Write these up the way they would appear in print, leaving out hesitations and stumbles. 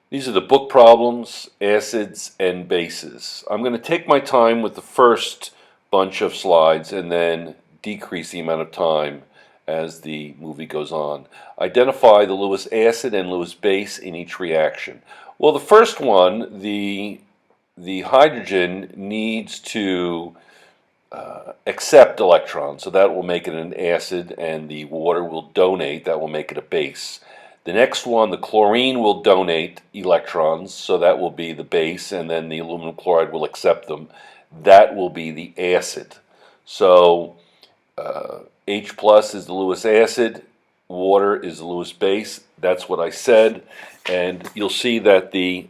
These are the book problems, acids and bases. I'm going to take my time with the first bunch of slides and then decrease the amount of time as the movie goes on. Identify the Lewis acid and Lewis base in each reaction. Well, the first one, the hydrogen needs to accept electrons, so that will make it an acid, and the water will donate, that will make it a base. The next one, the chlorine will donate electrons, so that will be the base, and then the aluminum chloride will accept them. That will be the acid. So H plus is the Lewis acid, water is the Lewis base. That's what I said, and you'll see that the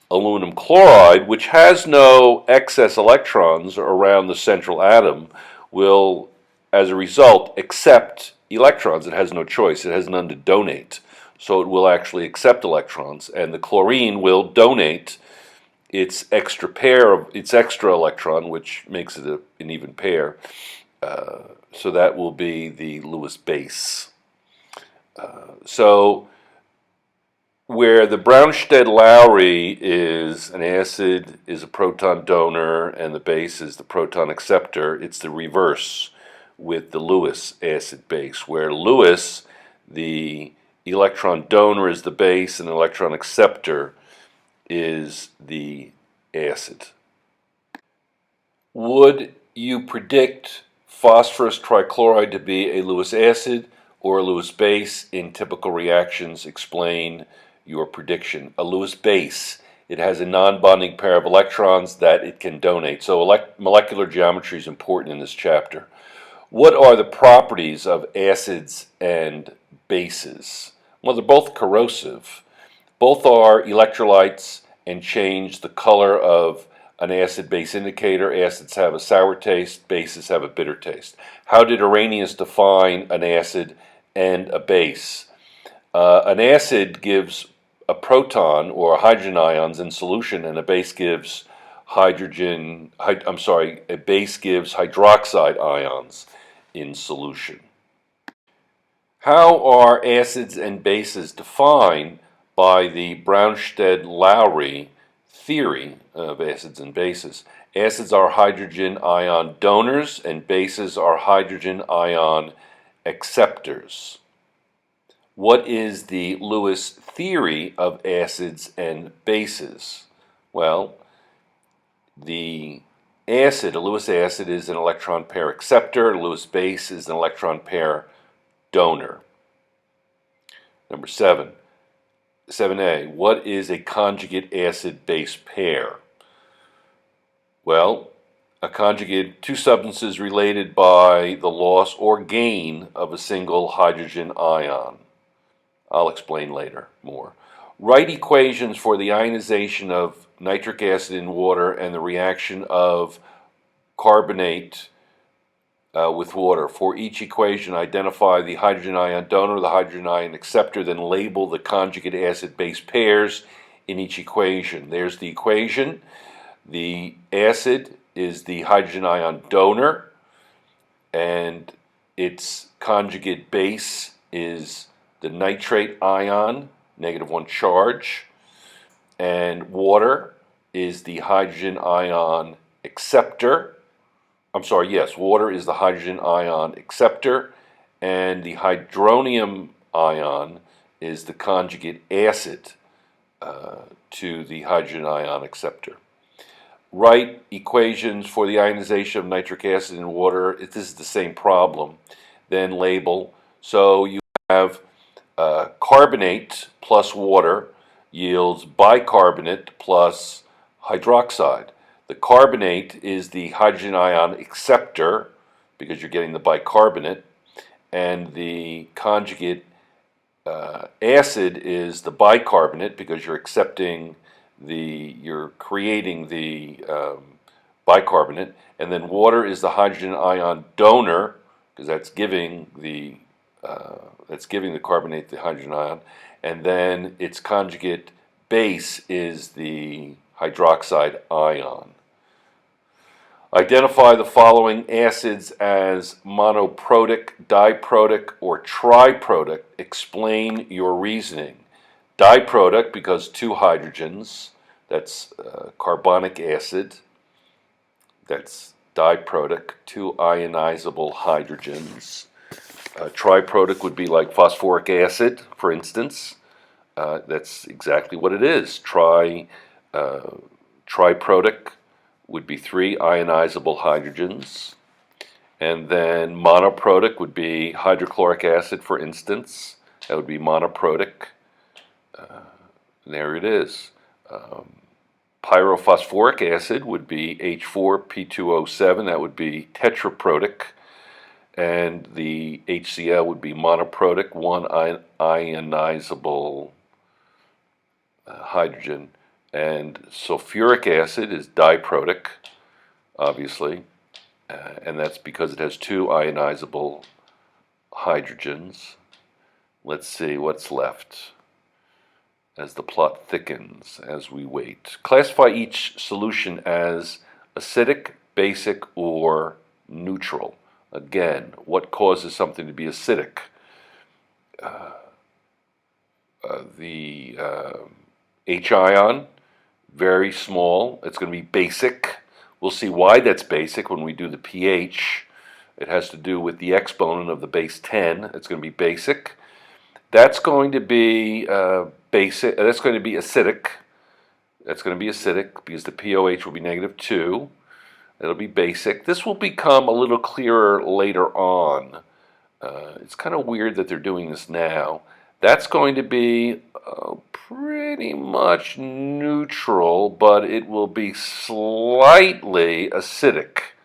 aluminum chloride, which has no excess electrons around the central atom, will, as a result, accept electrons. It has no choice. It has none to donate. So it will actually accept electrons, and the chlorine will donate its extra electron, which makes it an even pair. So that will be the Lewis base. So where the Brønsted-Lowry is an acid, is a proton donor, and the base is the proton acceptor, it's the reverse with the Lewis acid base, where Lewis, the electron donor, is the base, and the electron acceptor is the acid. Would you predict phosphorus trichloride to be a Lewis acid or a Lewis base in typical reactions? Explain your prediction. A Lewis base, it has a non-bonding pair of electrons that it can donate. So molecular geometry is important in this chapter. What are the properties of acids and bases? Well, they're both corrosive. Both are electrolytes and change the color of an acid-base indicator. Acids have a sour taste, bases have a bitter taste. How did Arrhenius define an acid and a base? An acid gives a proton or hydrogen ions in solution, and a base gives a base gives hydroxide ions in solution. How are acids and bases defined by the Brønsted-Lowry theory of acids and bases? Acids are hydrogen ion donors, and bases are hydrogen ion acceptors. What is the Lewis theory of acids and bases? Well, the acid, a Lewis acid, is an electron pair acceptor. A Lewis base is an electron pair donor. Number 7a, what is a conjugate acid-base pair? Well, a conjugate, two substances related by the loss or gain of a single hydrogen ion. I'll explain later more. Write equations for the ionization of nitric acid in water and the reaction of carbonate with water. For each equation, identify the hydrogen ion donor, the hydrogen ion acceptor, then label the conjugate acid-base pairs in each equation. There's the equation. The acid is the hydrogen ion donor, and its conjugate base is the nitrate ion, -1 charge, and water is the hydrogen ion acceptor. Water is the hydrogen ion acceptor, and the hydronium ion is the conjugate acid to the hydrogen ion acceptor. Write equations for the ionization of nitric acid in water. This is the same problem. Then label. So you have carbonate plus water yields bicarbonate plus hydroxide. The carbonate is the hydrogen ion acceptor because you're getting the bicarbonate, and the conjugate acid is the bicarbonate because you're creating the bicarbonate, and then water is the hydrogen ion donor because that's giving the carbonate the hydrogen ion, and then its conjugate base is the hydroxide ion. Identify the following acids as monoprotic, diprotic, or triprotic. Explain your reasoning. Diprotic because two hydrogens, that's carbonic acid, that's diprotic, two ionizable hydrogens. Triprotic would be like phosphoric acid, for instance. That's exactly what it is. Triprotic would be three ionizable hydrogens. And then monoprotic would be hydrochloric acid, for instance. That would be monoprotic. There it is. Pyrophosphoric acid would be H4P2O7. That would be tetraprotic. And the HCl would be monoprotic, one ionizable hydrogen. And sulfuric acid is diprotic, obviously. And that's because it has two ionizable hydrogens. Let's see what's left as the plot thickens as we wait. Classify each solution as acidic, basic, or neutral. Again, what causes something to be acidic? The H ion, very small. It's going to be basic. We'll see why that's basic when we do the pH. It has to do with the exponent of the base 10. It's going to be basic. That's going to be basic. That's going to be acidic. That's going to be acidic because the pOH will be -2. It'll be basic. This will become a little clearer later on. It's kind of weird that they're doing this now. That's going to be pretty much neutral, but it will be slightly acidic.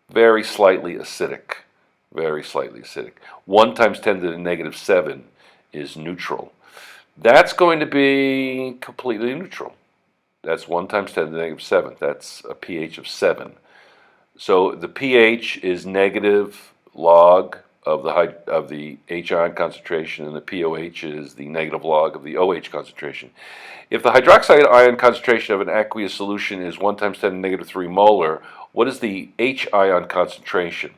Very slightly acidic. Very slightly acidic. 1 times 10 to the -7 is neutral. That's going to be completely neutral. That's 1 times 10 to the -7. That's a pH of 7. So the pH is negative log of the H ion concentration, and the pOH is the negative log of the OH concentration. If the hydroxide ion concentration of an aqueous solution is 1 times 10 to the -3 molar, what is the H ion concentration?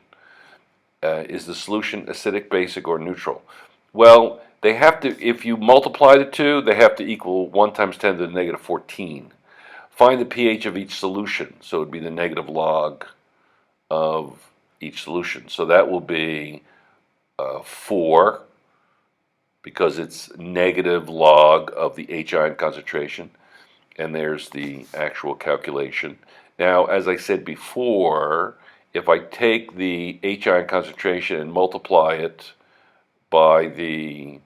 Is the solution acidic, basic, or neutral? Well, they have to, if you multiply the two, they have to equal 1 times 10 to the -14. Find the pH of each solution, so it would be the negative log of each solution. So that will be 4, because it's negative log of the H ion concentration, and there's the actual calculation. Now, as I said before, if I take the H ion concentration and multiply it by the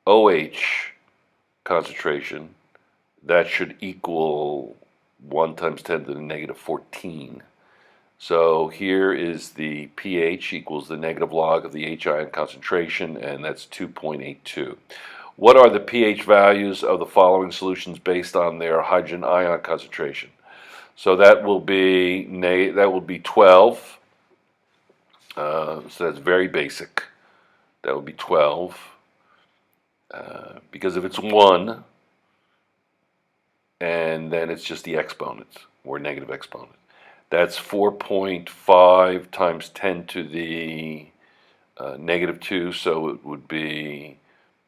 OH concentration, that should equal 1 times 10 to the -14. So here is the pH equals the negative log of the H ion concentration, and that's 2.82. What are the pH values of the following solutions based on their hydrogen ion concentration? So that will be 12. So that's very basic. That would be 12. Because if it's 1, and then it's just the exponent, or negative exponent. That's 4.5 times 10 to the -2, so it would be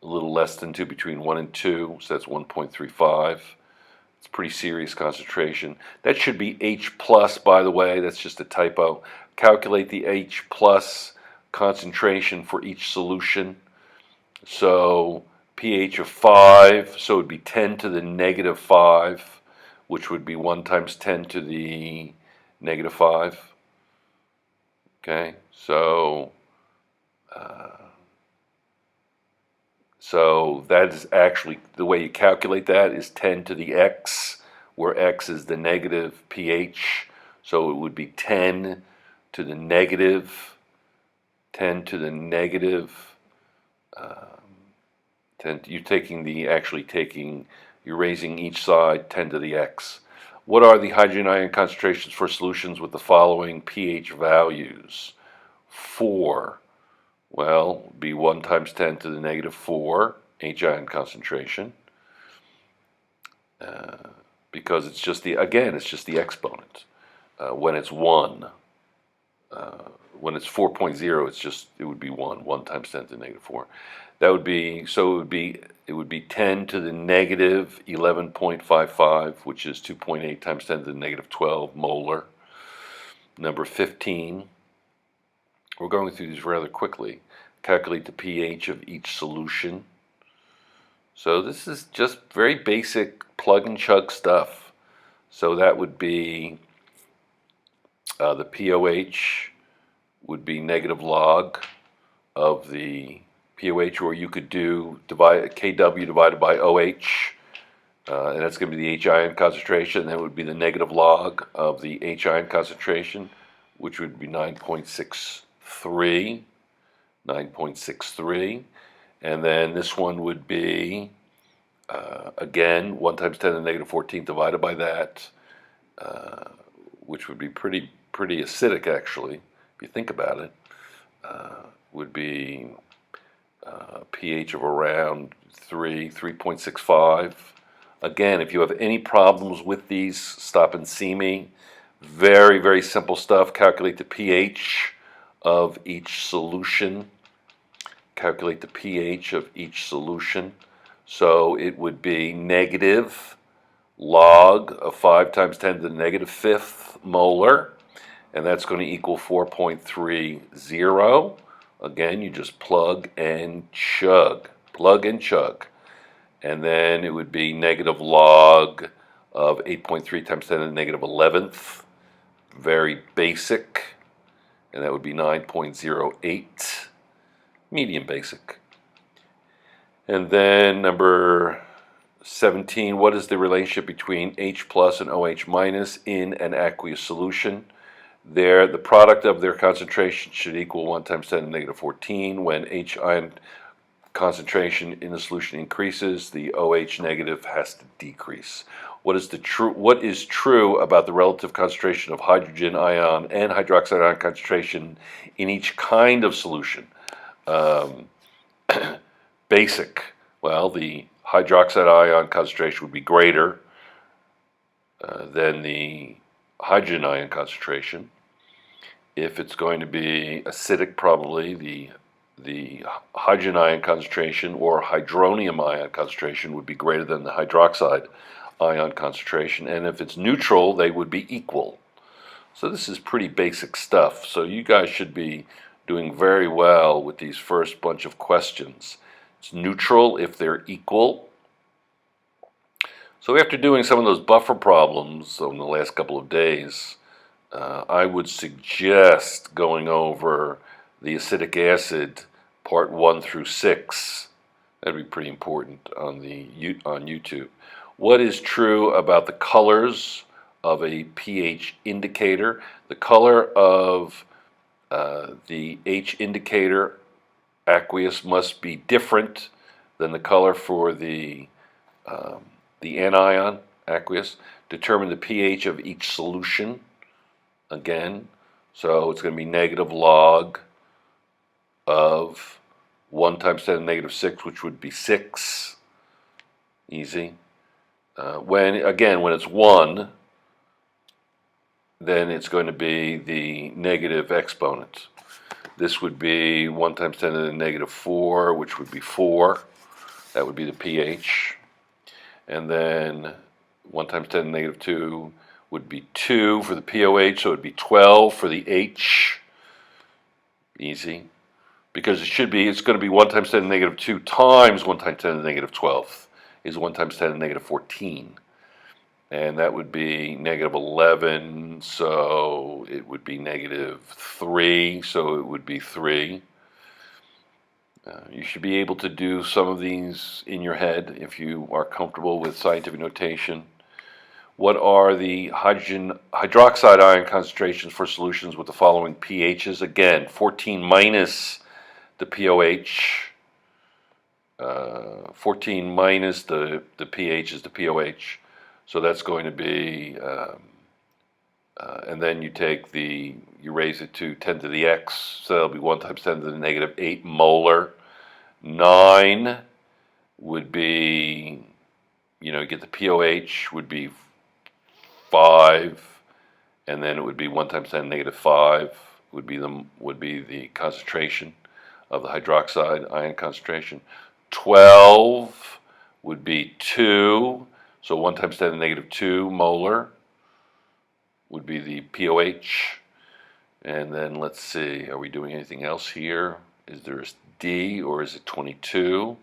a little less than 2, between 1 and 2, so that's 1.35. It's a pretty serious concentration. That should be H plus, by the way, that's just a typo. Calculate the H plus concentration for each solution. So pH of 5, so it would be 10 to the -5, which would be 1 times 10 to the -5. Okay, so that is actually, the way you calculate that is 10 to the x, where x is the negative pH, so it would be 10 to the negative, 10 to the negative, 10, you're raising each side 10 to the x. What are the hydrogen ion concentrations for solutions with the following pH values? 4. Well, be 1 times 10 to the -4 H ion concentration, because it's just the exponent when it's 1. when it's 4.0, it would be 1 times 10 to the negative 4. That would be, so it would be 10 to the negative 11.55, which is 2.8 times 10 to the negative 12 molar. Number 15, we're going through these rather quickly. Calculate the pH of each solution. So this is just very basic plug and chug stuff. So that would be the pOH would be negative log of the pOH, or you could do Kw divided by OH, and that's going to be the H ion concentration. That would be the negative log of the H ion concentration, which would be 9.63. And then this one would be, again, 1 times 10 to the negative 14 divided by that, which would be pretty acidic, actually, if you think about it. Would be pH of around 3.65. Again, if you have any problems with these, stop and see me. Very, very simple stuff. Calculate the pH of each solution. Calculate the pH of each solution. So it would be negative log of 5 times 10 to the negative 5th molar, and that's going to equal 4.30. Again, you just plug and chug. And then it would be negative log of 8.3 times 10 to the negative 11th. Very basic. And that would be 9.08. Medium basic. And then number 17, what is the relationship between H plus and OH minus in an aqueous solution? The product of their concentration should equal 1 times 10 to the negative 14. When H ion concentration in the solution increases, the OH negative has to decrease. What is true about the relative concentration of hydrogen ion and hydroxide ion concentration in each kind of solution? Basic. Well, the hydroxide ion concentration would be greater than the hydrogen ion concentration. If it's going to be acidic, probably the hydrogen ion concentration or hydronium ion concentration would be greater than the hydroxide ion concentration. And if it's neutral, they would be equal. So this is pretty basic stuff. So you guys should be doing very well with these first bunch of questions. It's neutral if they're equal. So after doing some of those buffer problems in the last couple of days, I would suggest going over the acetic acid part 1 through 6. That'd be pretty important on YouTube. What is true about the colors of a pH indicator? The color of the H indicator aqueous must be different than the color for the anion aqueous. Determine the pH of each solution. Again, so it's going to be negative log of 1 times 10 to the negative 6, which would be 6. Easy. When it's 1, then it's going to be the negative exponent. This would be 1 times 10 to the negative 4, which would be 4. That would be the pH. And then 1 times 10 to the negative 2 would be 2 for the pOH, so it would be 12 for the H. Easy. Because it's going to be 1 times 10 to the negative 2 times 1 times 10 to the negative 12 is 1 times 10 to the negative 14. And that would be negative 11, so it would be negative 3, so it would be 3. You should be able to do some of these in your head if you are comfortable with scientific notation. What are the hydroxide ion concentrations for solutions with the following pHs? Again, 14 minus the pOH. 14 minus the pH is the pOH. So that's going to be, and then you raise it to 10 to the x, so that'll be 1 times 10 to the negative 8 molar. 9 would be, get the pOH would be 5, and then it would be 1 times 10 to the negative 5 would be the concentration of the hydroxide ion concentration. 12 would be 2, so 1 times 10 to the negative 2 molar would be the POH. And then let's see, are we doing anything else here? Is there a D or is it 22?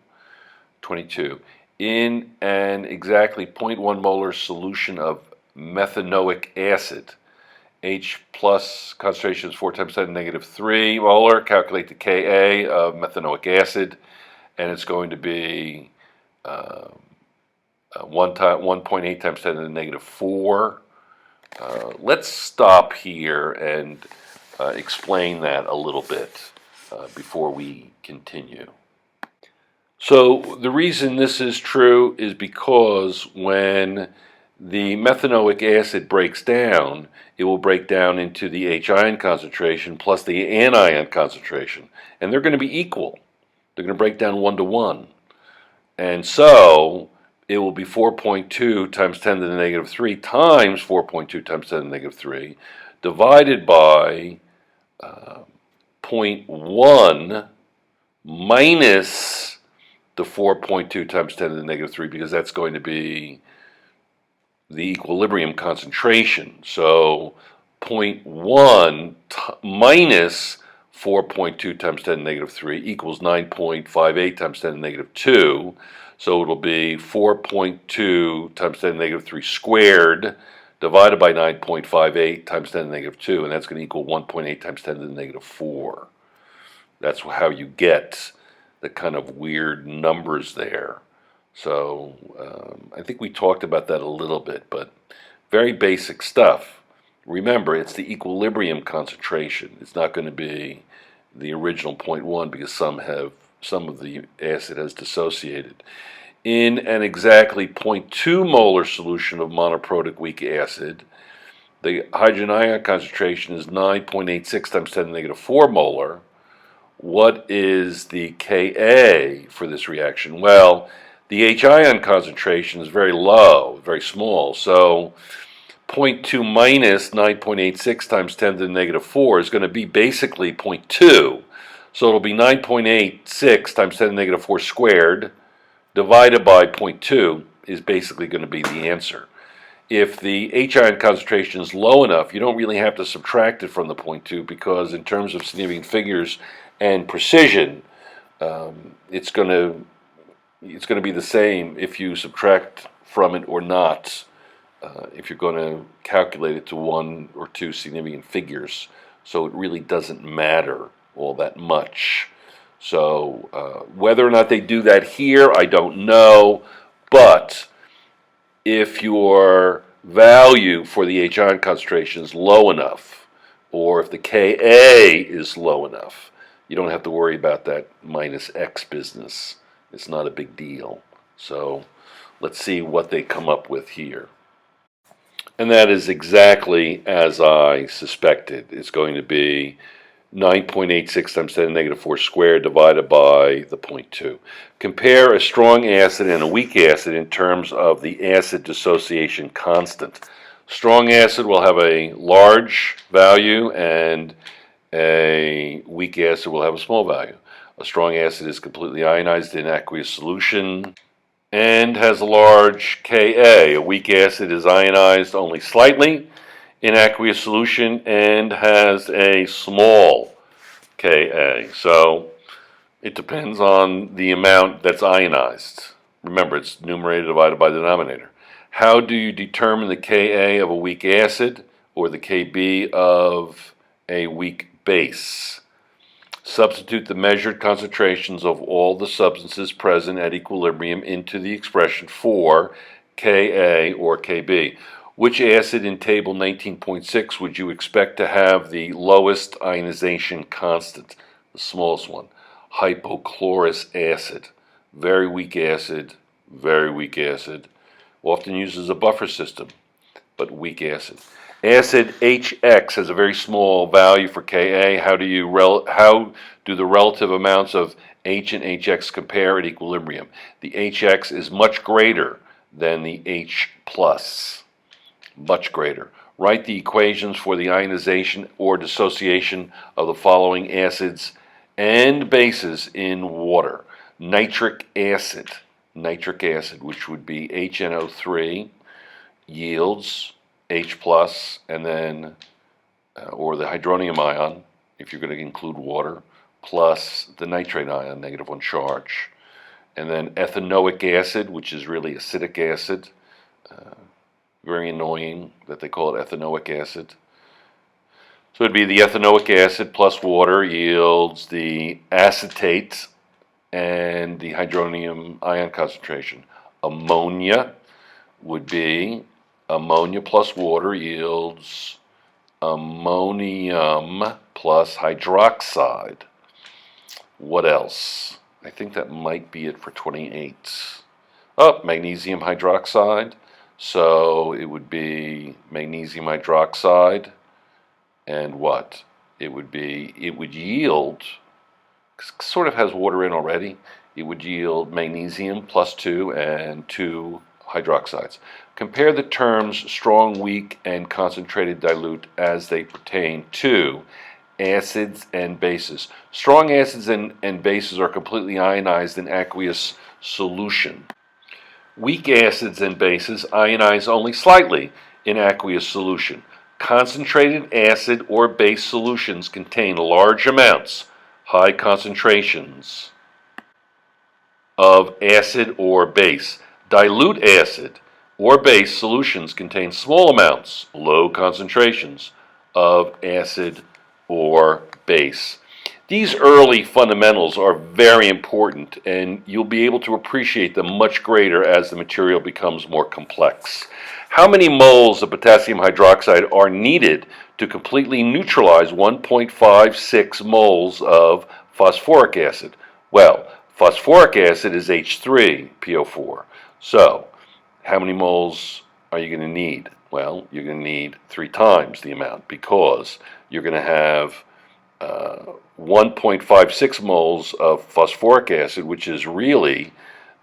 22. In an exactly 0.1 molar solution of methanoic acid, H plus concentration is 4 times 10 to the negative 3 molar. Calculate the Ka of methanoic acid, and it's going to be 1.8 times 10 to the negative 4. Let's stop here and explain that a little bit before we continue. So the reason this is true is because when the methanoic acid breaks down, it will break down into the H ion concentration plus the anion concentration, and they're going to be equal. They're going to break down 1 to 1, and so it will be 4.2 times 10 to the negative 3 times 4.2 times 10 to the negative 3 divided by 0.1 minus the 4.2 times 10 to the negative 3, because that's going to be the equilibrium concentration. So 0.1 minus 4.2 times 10 to the negative 3 equals 9.58 times 10 to the negative 2. So it'll be 4.2 times 10 to the negative 3 squared divided by 9.58 times 10 to the negative 2, and that's going to equal 1.8 times 10 to the negative 4. That's how you get the kind of weird numbers there. So I think we talked about that a little bit, but very basic stuff. Remember, it's the equilibrium concentration. It's not going to be the original 0.1 because some of the acid has dissociated. In an exactly 0.2 molar solution of monoprotic weak acid, the hydrogen ion concentration is 9.86 times 10 to the negative 4 molar. What is the Ka for this reaction? Well, the H ion concentration is very low, very small, so 0.2 minus 9.86 times 10 to the negative 4 is going to be basically 0.2. So it'll be 9.86 times 10 to the negative 4 squared divided by 0.2 is basically going to be the answer. If the H ion concentration is low enough, you don't really have to subtract it from the 0.2, because in terms of significant figures and precision, it's going to be the same if you subtract from it or not, if you're going to calculate it to 1 or 2 significant figures. So it really doesn't matter all that much. So whether or not they do that here, I don't know, but if your value for the H ion concentration is low enough, or if the Ka is low enough, you don't have to worry about that minus X business. It's not a big deal. So let's see what they come up with here. And that is exactly as I suspected. It's going to be 9.86 times 10 to the negative 4 squared divided by the 0.2. Compare a strong acid and a weak acid in terms of the acid dissociation constant. Strong acid will have a large value and a weak acid will have a small value. A strong acid is completely ionized in aqueous solution and has a large Ka. A weak acid is ionized only slightly in aqueous solution and has a small Ka. So it depends on the amount that's ionized. Remember, it's numerator divided by the denominator. How do you determine the Ka of a weak acid or the Kb of a weak base? Substitute the measured concentrations of all the substances present at equilibrium into the expression for Ka or Kb. Which acid in table 19.6 would you expect to have the lowest ionization constant? The smallest one. Hypochlorous acid. Very weak acid, very weak acid. Often used as a buffer system, but weak acid. Acid HX has a very small value for Ka. How do the relative amounts of H and HX compare at equilibrium? The HX is much greater than the H plus. Much greater. Write the equations for the ionization or dissociation of the following acids and bases in water. Nitric acid, which would be HNO₃, yields H plus, and then, or the hydronium ion, if you're going to include water, plus the nitrate ion, -1 charge. And then ethanoic acid, which is really acetic acid. Very annoying that they call it ethanoic acid. So it'd be the ethanoic acid plus water yields the acetate and the hydronium ion concentration. Ammonia would be ammonia plus water yields ammonium plus hydroxide. What else? I think that might be it for 28. Oh, magnesium hydroxide. So it would be magnesium hydroxide, and what? It would yield, sort of has water in already, it would yield magnesium plus 2 and 2 hydroxides. Compare the terms strong, weak, and concentrated dilute as they pertain to acids and bases. Strong acids and bases are completely ionized in aqueous solution. Weak acids and bases ionize only slightly in aqueous solution. Concentrated acid or base solutions contain large amounts, high concentrations of acid or base. Dilute acid or base solutions contain small amounts, low concentrations of acid or base. These early fundamentals are very important, and you'll be able to appreciate them much greater as the material becomes more complex. How many moles of potassium hydroxide are needed to completely neutralize 1.56 moles of phosphoric acid? Well, phosphoric acid is H3PO4. So, how many moles are you going to need? Well, you're going to need 3 times the amount, because you're going to have 1.56 moles of phosphoric acid, which is really,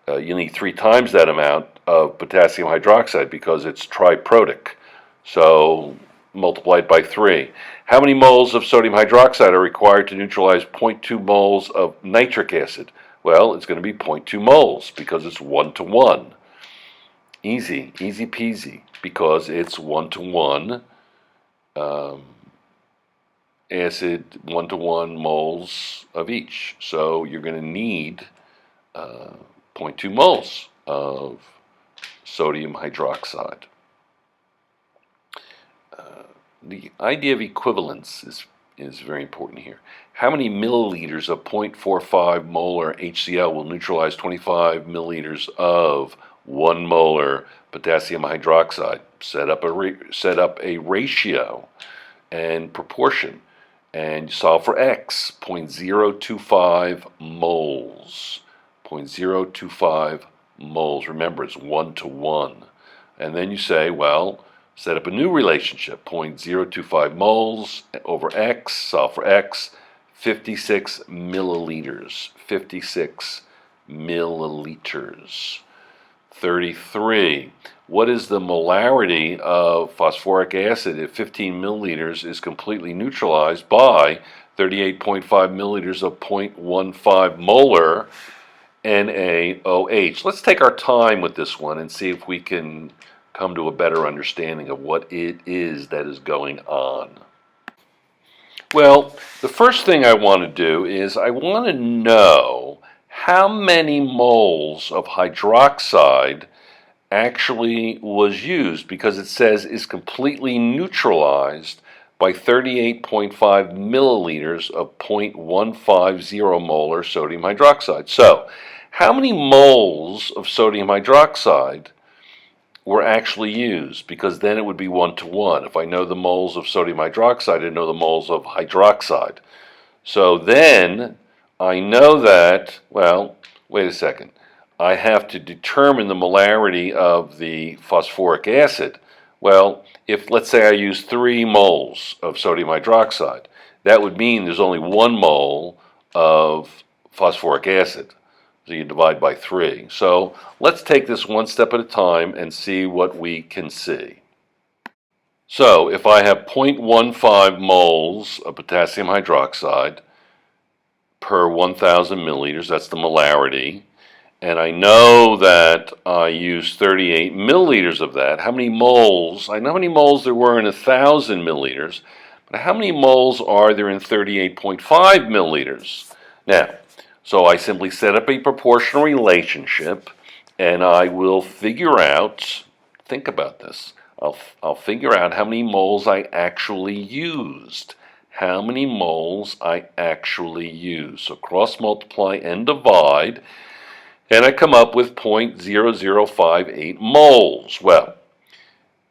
you need 3 times that amount of potassium hydroxide because it's triprotic. So multiplied by 3. How many moles of sodium hydroxide are required to neutralize 0.2 moles of nitric acid? Well, it's going to be 0.2 moles because it's 1-to-1. Easy peasy, because it's 1-to-1. Acid 1-to-1 moles of each. So you're going to need 0.2 moles of sodium hydroxide. The idea of equivalence is very important here. How many milliliters of 0.45 molar HCl will neutralize 25 milliliters of 1 molar potassium hydroxide? Set up a ratio and proportion, and solve for X, 0.025 moles. 0.025 moles. Remember, it's 1-to-1. And then you say, well, set up a new relationship, 0.025 moles over X, solve for X, 56 milliliters. 56 milliliters. 33. What is the molarity of phosphoric acid if 15 milliliters is completely neutralized by 38.5 milliliters of 0.15 molar NaOH? Let's take our time with this one and see if we can come to a better understanding of what it is that is going on. Well, the first thing I want to do is I want to know how many moles of hydroxide actually was used, because it says is completely neutralized by 38.5 milliliters of 0.150 molar sodium hydroxide. So, how many moles of sodium hydroxide were actually used? Because then it would be 1-to-1. If I know the moles of sodium hydroxide, I know the moles of hydroxide. So then I know that, well, wait a second. I have to determine the molarity of the phosphoric acid. Well, if let's say I use 3 moles of sodium hydroxide, that would mean there's only 1 mole of phosphoric acid. So you divide by 3. So let's take this one step at a time and see what we can see. So if I have 0.15 moles of potassium hydroxide per 1,000 milliliters, that's the molarity, and I know that I used 38 milliliters of that. How many moles? I know how many moles there were in 1,000 milliliters, but how many moles are there in 38.5 milliliters? Now, so I simply set up a proportional relationship, and I will figure out, think about this, I'll figure out how many moles I actually used. How many moles I actually used. So cross multiply and divide, and I come up with 0.0058 moles. Well,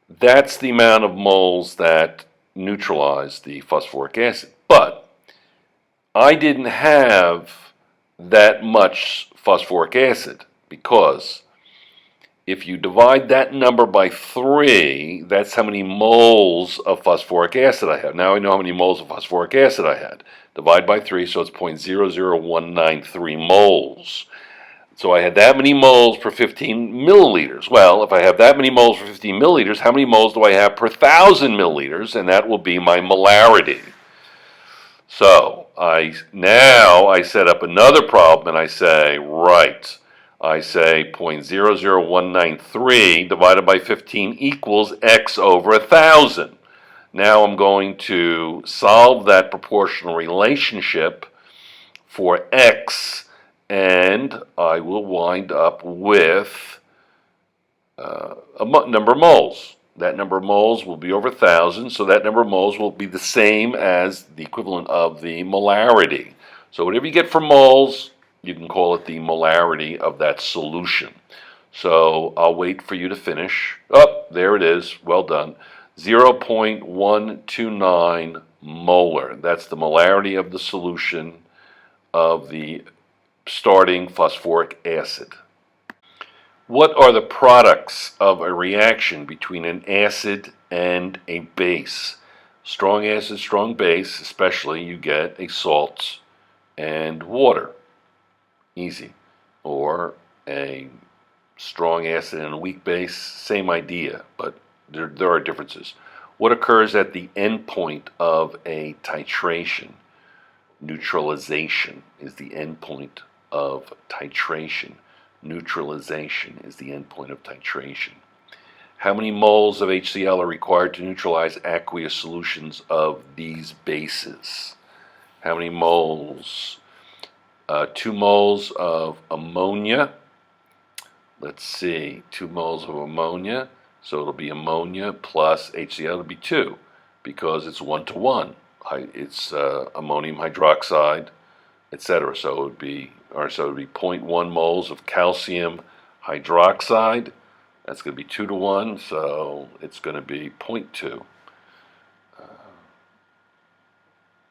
that's the amount of moles that neutralize the phosphoric acid. But I didn't have that much phosphoric acid, because if you divide that number by 3, that's how many moles of phosphoric acid I have. Now I know how many moles of phosphoric acid I had. Divide by 3, so it's 0.00193 moles. So I had that many moles per 15 milliliters. Well, if I have that many moles per 15 milliliters, how many moles do I have per 1,000 milliliters? And that will be my molarity. So now I set up another problem, and I say, right, I say 0.00193 divided by 15 equals x over 1,000. Now I'm going to solve that proportional relationship for x, and I will wind up with a number of moles. That number of moles will be over 1,000, so that number of moles will be the same as the equivalent of the molarity. So whatever you get for moles, you can call it the molarity of that solution. So I'll wait for you to finish. Oh, there it is. Well done. 0.129 molar. That's the molarity of the solution of the starting phosphoric acid. What are the products of a reaction between an acid and a base? Strong acid, strong base, especially you get a salt and water. Easy. Or a strong acid and a weak base, same idea, but there are differences. What occurs at the end point of a titration? Neutralization is the end point of titration. Neutralization is the end point of titration. How many moles of HCl are required to neutralize aqueous solutions of these bases? How many moles? 2 moles of ammonia. Let's see, 2 moles of ammonia. So it'll be ammonia plus HCl. It'll be 2, because it's 1-to-1. It's ammonium hydroxide, etc. So it would be 0.1 moles of calcium hydroxide. That's going to be 2-to-1, so it's going to be 0.2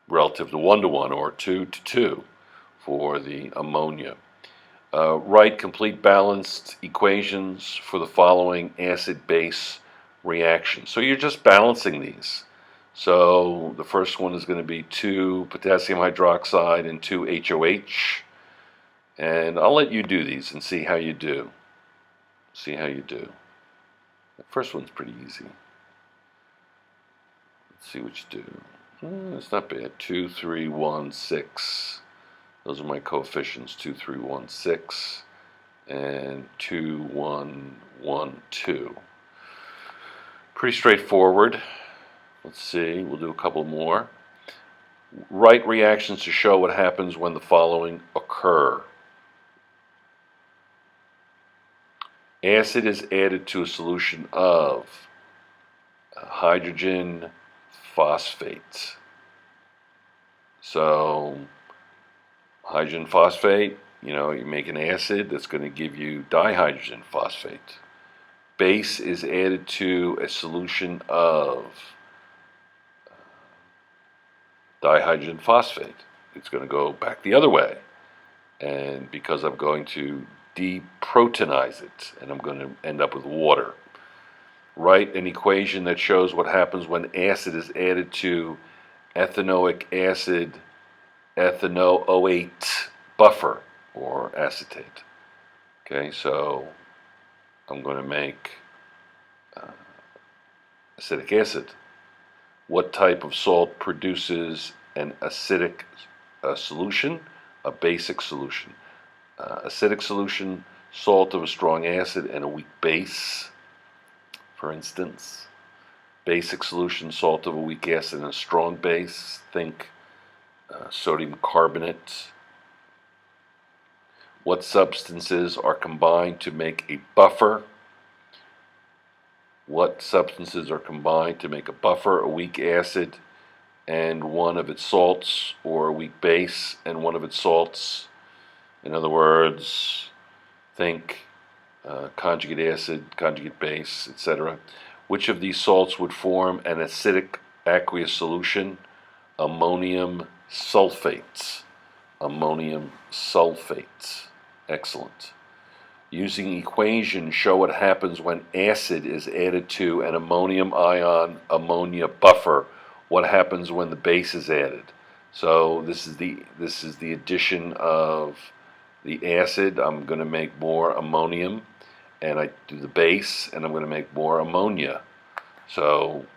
relative to 1-to-1, or 2-to-2 for the ammonia. Write complete balanced equations for the following acid-base reactions. So you're just balancing these. So the first one is going to be 2 potassium hydroxide and 2 HOH. And I'll let you do these and see how you do. See how you do. The first one's pretty easy. Let's see what you do. It's not bad. 2, 3, 1, 6. Those are my coefficients. 2, 3, 1, 6. And 2, 1, 1, 2. Pretty straightforward. Let's see, we'll do a couple more. Write reactions to show what happens when the following occur. Acid is added to a solution of hydrogen phosphate. So hydrogen phosphate, you make an acid that's going to give you dihydrogen phosphate. Base is added to a solution of dihydrogen phosphate. It's going to go back the other way. And because I'm going to deprotonize it, and I'm going to end up with water. Write an equation that shows what happens when acid is added to ethanoic acid ethanoate buffer, or acetate. Okay, so I'm going to make a Acetic acid. What type of salt produces an acidic solution? A basic solution. Acidic solution, salt of a strong acid and a weak base, for instance. Basic solution, salt of a weak acid and a strong base. Think sodium carbonate. What substances are combined to make a buffer? What substances are combined to make a buffer? A weak acid and one of its salts, or a weak base and one of its salts. In other words, think conjugate acid, conjugate base, etc. Which of these salts would form an acidic aqueous solution? Ammonium sulfates. Ammonium sulfates. Excellent. Using equation, show what happens when acid is added to an ammonium ion ammonia buffer. What happens when the base is added? So this is the addition of the acid. I'm going to make more ammonium, and I do the base, and I'm going to make more ammonia. So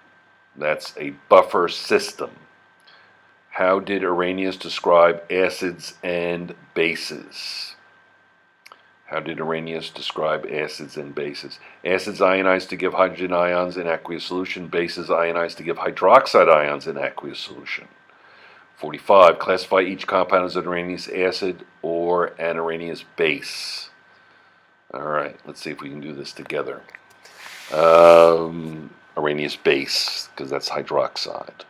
that's a buffer system. How did Arrhenius describe acids and bases? How did Arrhenius describe acids and bases? Acids ionized to give hydrogen ions in aqueous solution. Bases ionized to give hydroxide ions in aqueous solution. 45. Classify each compound as an Arrhenius acid or an Arrhenius base. All right, let's see if we can do this together. Arrhenius base, because that's hydroxide.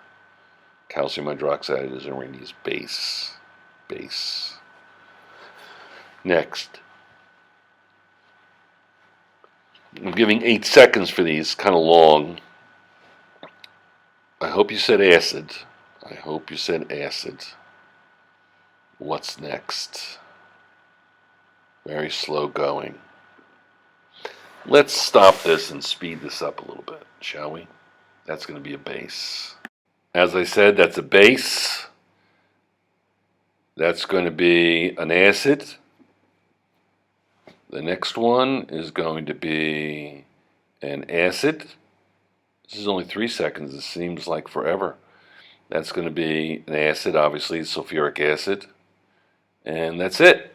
Calcium hydroxide is an Arrhenius base. Next. I'm giving 8 seconds for these, kind of long. I hope you said acid. What's next? Very slow going. Let's stop this and speed this up a little bit, shall we? That's going to be a base. As I said, that's a base. That's going to be an acid. The next one is going to be an acid. This is only 3 seconds. This seems like forever. That's going to be an acid, obviously, sulfuric acid. And that's it.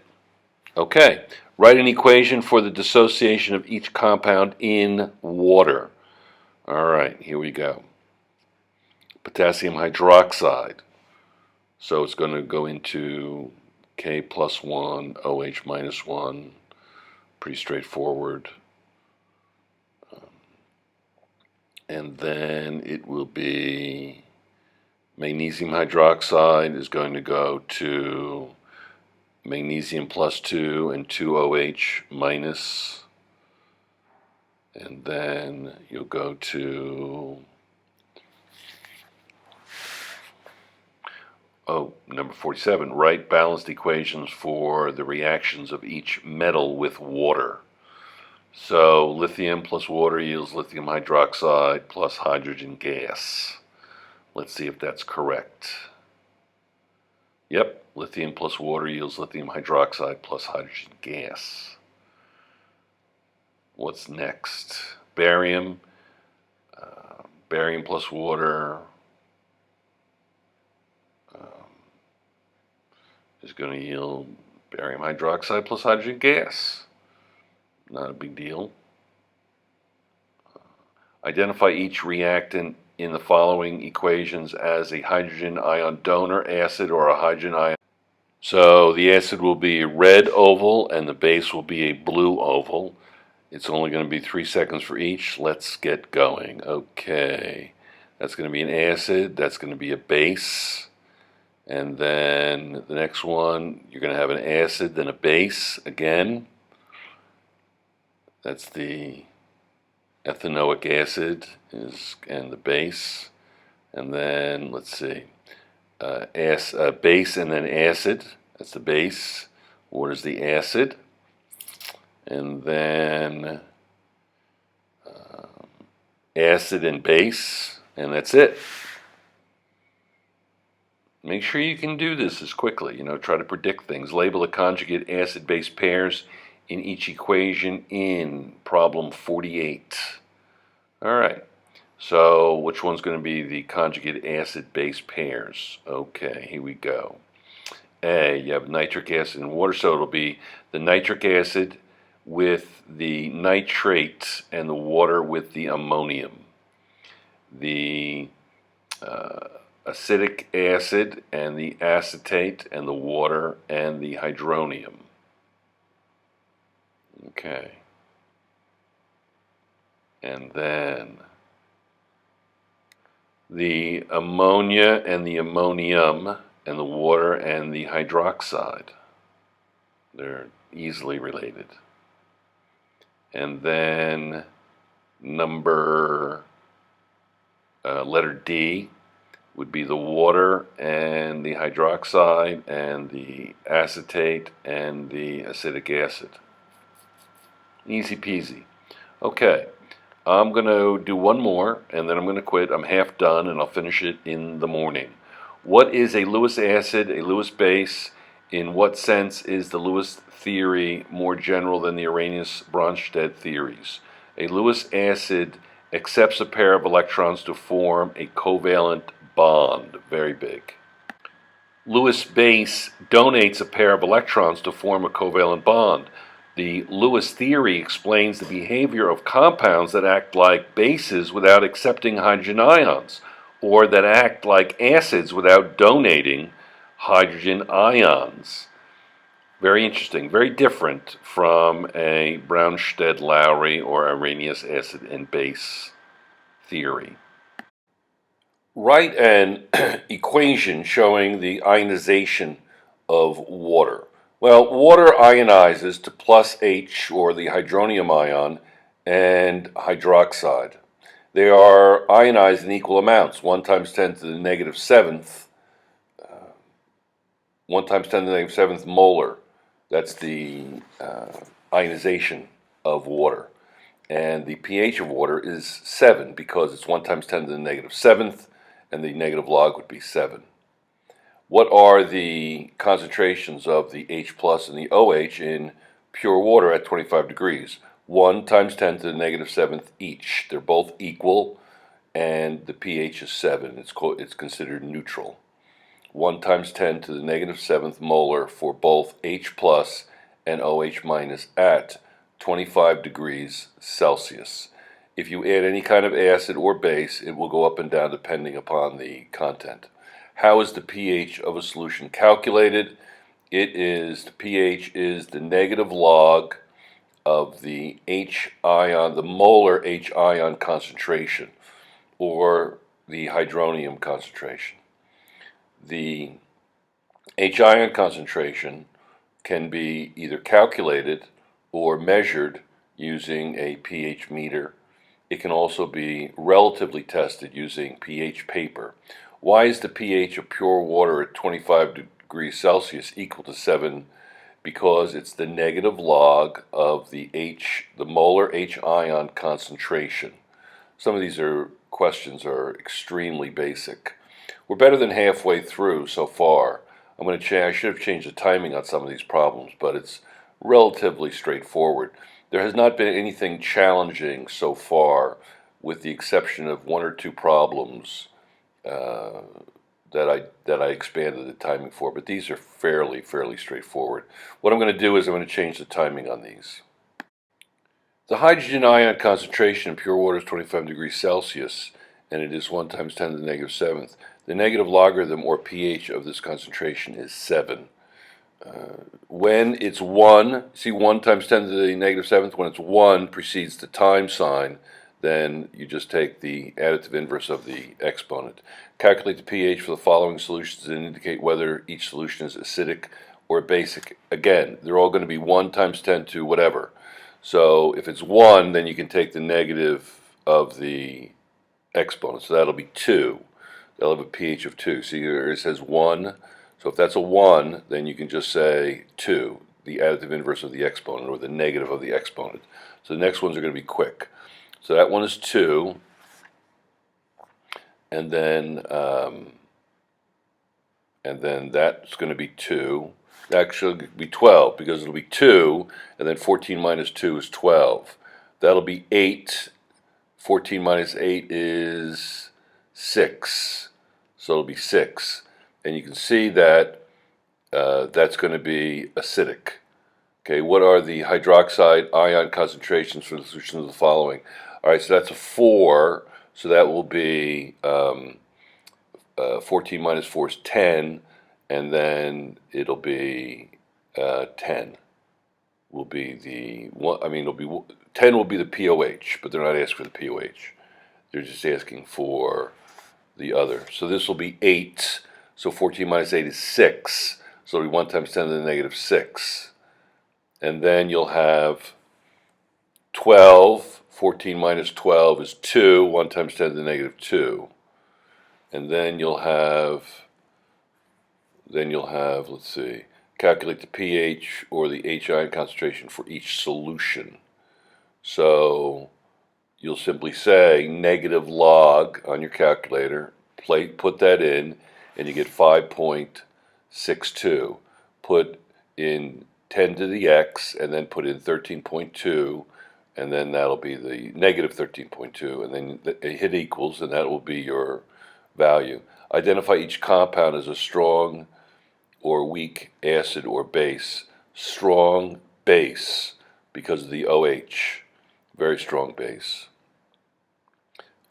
Okay. Write an equation for the dissociation of each compound in water. All right, here we go. Potassium hydroxide. So it's going to go into K plus 1, OH minus 1. Pretty straightforward. And then it will be magnesium hydroxide is going to go to magnesium plus 2 and 2OH minus. And then you'll go to, number 47, write balanced equations for the reactions of each metal with water. So lithium plus water yields lithium hydroxide plus hydrogen gas. Let's see if that's correct. Yep, lithium plus water yields lithium hydroxide plus hydrogen gas. What's next? Barium. Barium plus water is going to yield barium hydroxide plus hydrogen gas. Not a big deal. Identify each reactant in the following equations as a hydrogen ion donor acid or a hydrogen ion. So the acid will be a red oval and the base will be a blue oval. It's only going to be 3 seconds for each. Let's get going. Okay. That's going to be an acid. That's going to be a base. And then the next one, you're going to have an acid, then a base again. That's the ethanoic acid and the base. And then, let's see, base and then acid. That's the base. Water's the acid. And then acid and base. And that's it. Make sure you can do this as quickly, try to predict things. Label the conjugate acid-base pairs in each equation in problem 48. All right, So which one's going to be the conjugate acid-base pairs? Okay, here we go. A, you have nitric acid and water, so it'll be the nitric acid with the nitrate and the water with the ammonium. The acidic acid and the acetate and the water and the hydronium. Okay. And then the ammonia and the ammonium and the water and the hydroxide. They're easily related. And then letter D would be the water and the hydroxide and the acetate and the acidic acid. Easy peasy. Okay, I'm going to do one more and then I'm going to quit. I'm half done and I'll finish it in the morning. What is a Lewis acid, a Lewis base? In what sense is the Lewis theory more general than the Arrhenius-Brønsted theories? A Lewis acid accepts a pair of electrons to form a covalent bond. Very big. Lewis base donates a pair of electrons to form a covalent bond. The Lewis theory explains the behavior of compounds that act like bases without accepting hydrogen ions, or that act like acids without donating hydrogen ions. Very interesting, very different from a Brønsted-Lowry or Arrhenius acid and base theory. Write an equation showing the ionization of water. Well, water ionizes to plus H, or the hydronium ion, and hydroxide. They are ionized in equal amounts, 1 times 10 to the negative 7th, 1 times 10 to the negative 7th molar. That's the ionization of water. And the pH of water is 7 because it's 1 times 10 to the negative 7th, and the negative log would be 7. What are the concentrations of the H plus and the OH in pure water at 25 degrees? 1 times 10 to the negative 7th each. They're both equal, and the pH is 7. It's considered neutral. 1 times 10 to the negative 7th molar for both H plus and OH minus at 25 degrees Celsius. If you add any kind of acid or base, it will go up and down depending upon the content. How is the pH of a solution calculated? The pH is the negative log of the H ion, the molar H ion concentration, or the hydronium concentration. The H ion concentration can be either calculated or measured using a pH meter. It can also be relatively tested using pH paper. Why is the pH of pure water at 25 degrees Celsius equal to 7? Because it's the negative log of the molar H ion concentration. Some of these questions are extremely basic. We're better than halfway through so far. I should have changed the timing on some of these problems, but it's relatively straightforward. There has not been anything challenging so far, with the exception of 1 or 2 problems that I expanded the timing for, but these are fairly straightforward. What I'm going to do is I'm going to change the timing on these. The hydrogen ion concentration in pure water is 25 degrees Celsius, and it is 1 times 10 to the negative 7th. The negative logarithm, or pH, of this concentration is 7. When it's 1, see 1 times 10 to the negative 7th, when it's 1 precedes the time sign, then you just take the additive inverse of the exponent. Calculate the pH for the following solutions and indicate whether each solution is acidic or basic. Again, they're all going to be 1 times 10 to whatever. So if it's 1, then you can take the negative of the exponent. So that'll be 2. They'll have a pH of 2. See here it says 1. So if that's a 1, then you can just say 2, the additive inverse of the exponent, or the negative of the exponent. So the next ones are going to be quick. So that one is 2, and then that's going to be 2. Actually, it'll be 12, because it'll be 2, and then 14 minus 2 is 12. That'll be 8 14 minus 8 is 6. So it'll be 6. And you can see that that's going to be acidic. Okay, what are the hydroxide ion concentrations for the solution of the following? All right, so that's a 4. So that will be 14 minus 4 is 10. And then it'll be 10 will be the one. I mean, it'll be 10 will be the POH, but they're not asking for the POH. They're just asking for the other. So this will be 8. So 14 minus 8 is 6. So it'll be 1 times 10 to the negative 6. And then you'll have 12. 14 minus 12 is 2. 1 times 10 to the negative 2. And then you'll have, let's see, calculate the pH or the H ion concentration for each solution. So you'll simply say negative log on your calculator, put that in, and you get 5.62. Put in 10 to the x, and then put in 13.2, and then that'll be the negative 13.2, and then hit equals, and that will be your value. Identify each compound as a strong or weak acid or base. Strong base because of the OH. Very strong base.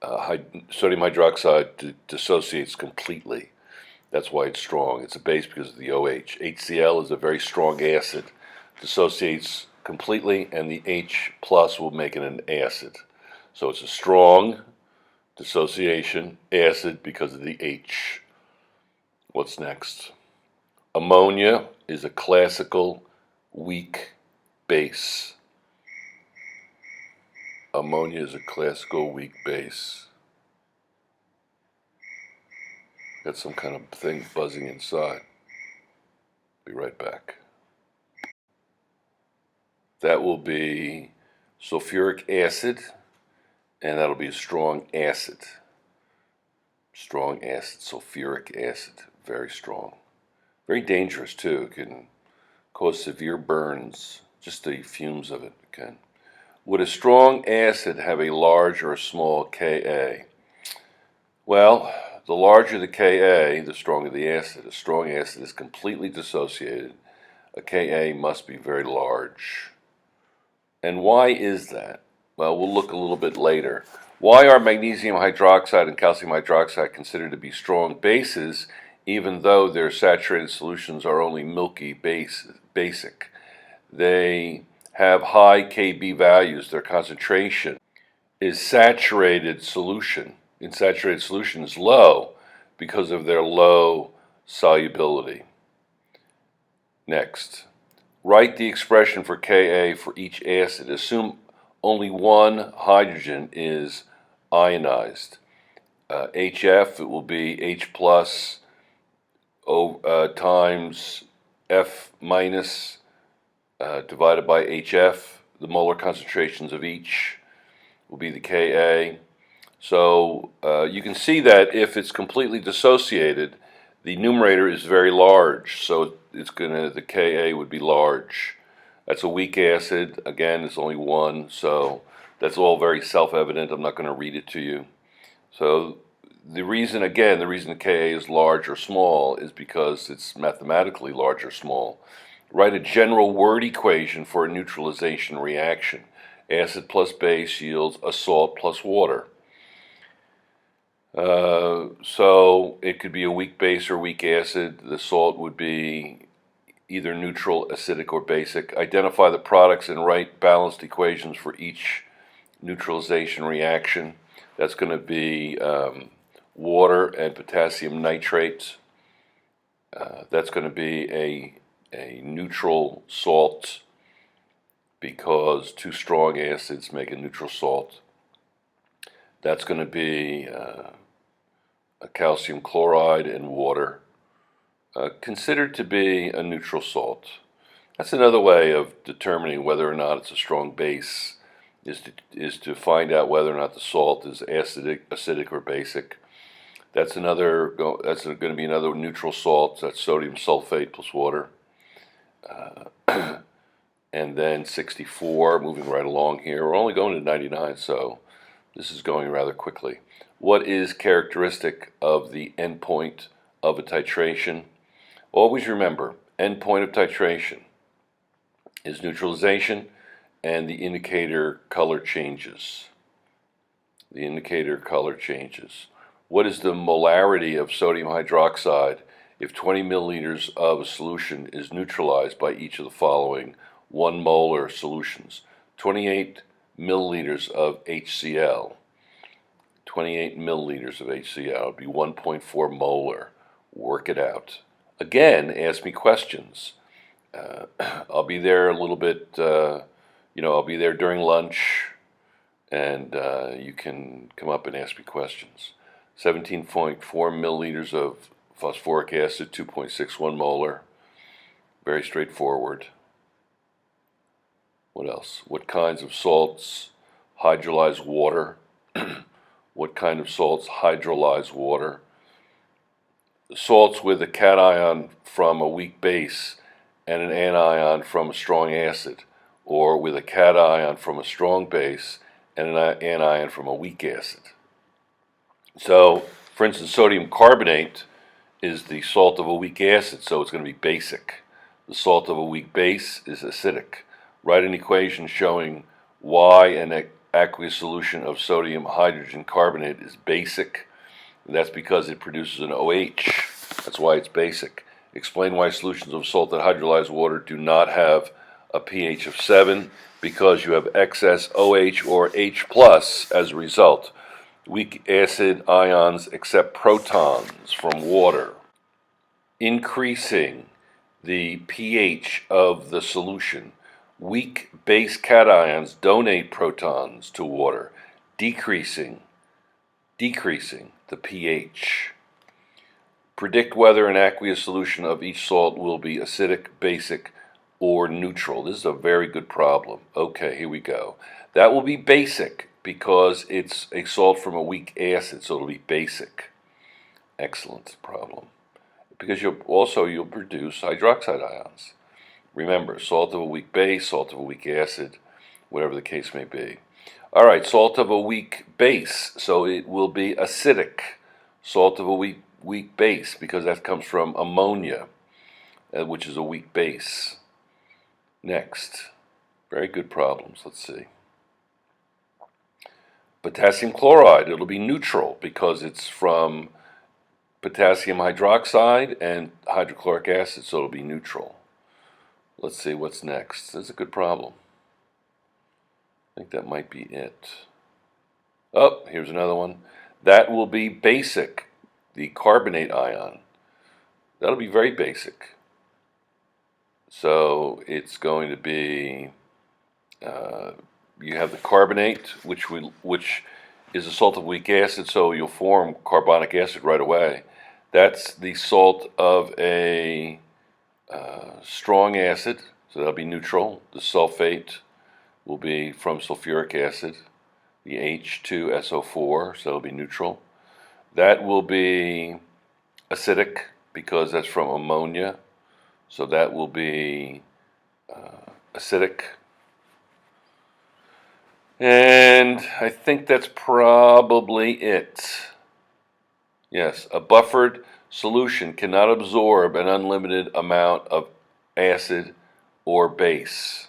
Sodium hydroxide dissociates completely. That's why it's strong. It's a base because of the OH. HCl is a very strong acid. Dissociates completely, and the H plus will make it an acid. So it's a strong dissociation acid because of the H. What's next? Ammonia is a classical weak base. Ammonia is a classical weak base. Got some kind of thing buzzing inside. Be right back. That will be sulfuric acid, and that'll be a strong acid. Strong acid, sulfuric acid, very strong. Very dangerous too. It can cause severe burns, just the fumes of it can. Would a strong acid have a large or a small Ka? Well, the larger the Ka, the stronger the acid. A strong acid is completely dissociated. A Ka must be very large. And why is that? Well, we'll look a little bit later. Why are magnesium hydroxide and calcium hydroxide considered to be strong bases, even though their saturated solutions are only milky basic? They have high Kb values. Their concentration is saturated solution. In saturated solution is low because of their low solubility. Next, write the expression for Ka for each acid. Assume only one hydrogen is ionized. HF, it will be H plus times F minus divided by HF. The molar concentrations of each will be the Ka. So you can see that if it's completely dissociated, the numerator is very large, so the Ka would be large. That's a weak acid. Again, it's only one, so that's all very self-evident. I'm not going to read it to you. So the reason the Ka is large or small is because it's mathematically large or small. Write a general word equation for a neutralization reaction. Acid plus base yields a salt plus water. So it could be a weak base or weak acid. The salt would be either neutral, acidic, or basic. Identify the products and write balanced equations for each neutralization reaction. That's going to be water and potassium nitrate. That's going to be a neutral salt because two strong acids make a neutral salt. That's going to be a calcium chloride and water, considered to be a neutral salt. That's another way of determining whether or not it's a strong base, is to find out whether or not the salt is acidic or basic. That's going to be another neutral salt. That's sodium sulfate plus water. And then 64, moving right along here. We're only going to 99, so This is going rather quickly. What is characteristic of the endpoint of a titration? Always remember, endpoint of titration is neutralization, and the indicator color changes. The indicator color changes. What is the molarity of sodium hydroxide if 20 milliliters of a solution is neutralized by each of the following 1 molar solutions? 28 milliliters of HCl. 28 milliliters of HCl would be 1.4 molar. Work it out. Again, ask me questions. I'll be there a little bit, I'll be there during lunch, and you can come up and ask me questions. 17.4 milliliters of phosphoric acid, 2.61 molar. Very straightforward. What else? What kinds of salts hydrolyze water? What kind of salts hydrolyze water? Salts with a cation from a weak base and an anion from a strong acid, or with a cation from a strong base and an anion from a weak acid. So, for instance, sodium carbonate is the salt of a weak acid, so it's going to be basic. The salt of a weak base is acidic. Write an equation showing why an aqueous solution of sodium hydrogen carbonate is basic. That's because it produces an OH. That's why it's basic. Explain why solutions of salt that hydrolyze water do not have a pH of 7, because you have excess OH or H plus as a result. Weak acid ions accept protons from water, increasing the pH of the solution. Weak base cations donate protons to water, decreasing the pH. Predict whether an aqueous solution of each salt will be acidic, basic, or neutral. This is a very good problem. Okay, here we go. That will be basic because it's a salt from a weak acid, so it'll be basic. Excellent problem. Because you'll produce hydroxide ions. Remember, salt of a weak base, salt of a weak acid, whatever the case may be. All right, salt of a weak base, so it will be acidic. Salt of a weak base, because that comes from ammonia, which is a weak base. Next, very good problems. Let's see. Potassium chloride, it'll be neutral because it's from potassium hydroxide and hydrochloric acid, so it'll be neutral. Let's see what's next. That's a good problem. I think that might be it. Oh, here's another one. That will be basic, the carbonate ion. That'll be very basic. So it's going to be, you have the carbonate, which is a salt of weak acid, so you'll form carbonic acid right away. That's the salt of a strong acid, so that'll be neutral. The sulfate will be from sulfuric acid, the H2SO4, so that'll be neutral. That will be acidic because that's from ammonia, so that will be acidic. And I think that's probably it. Yes, a buffered solution cannot absorb an unlimited amount of acid or base.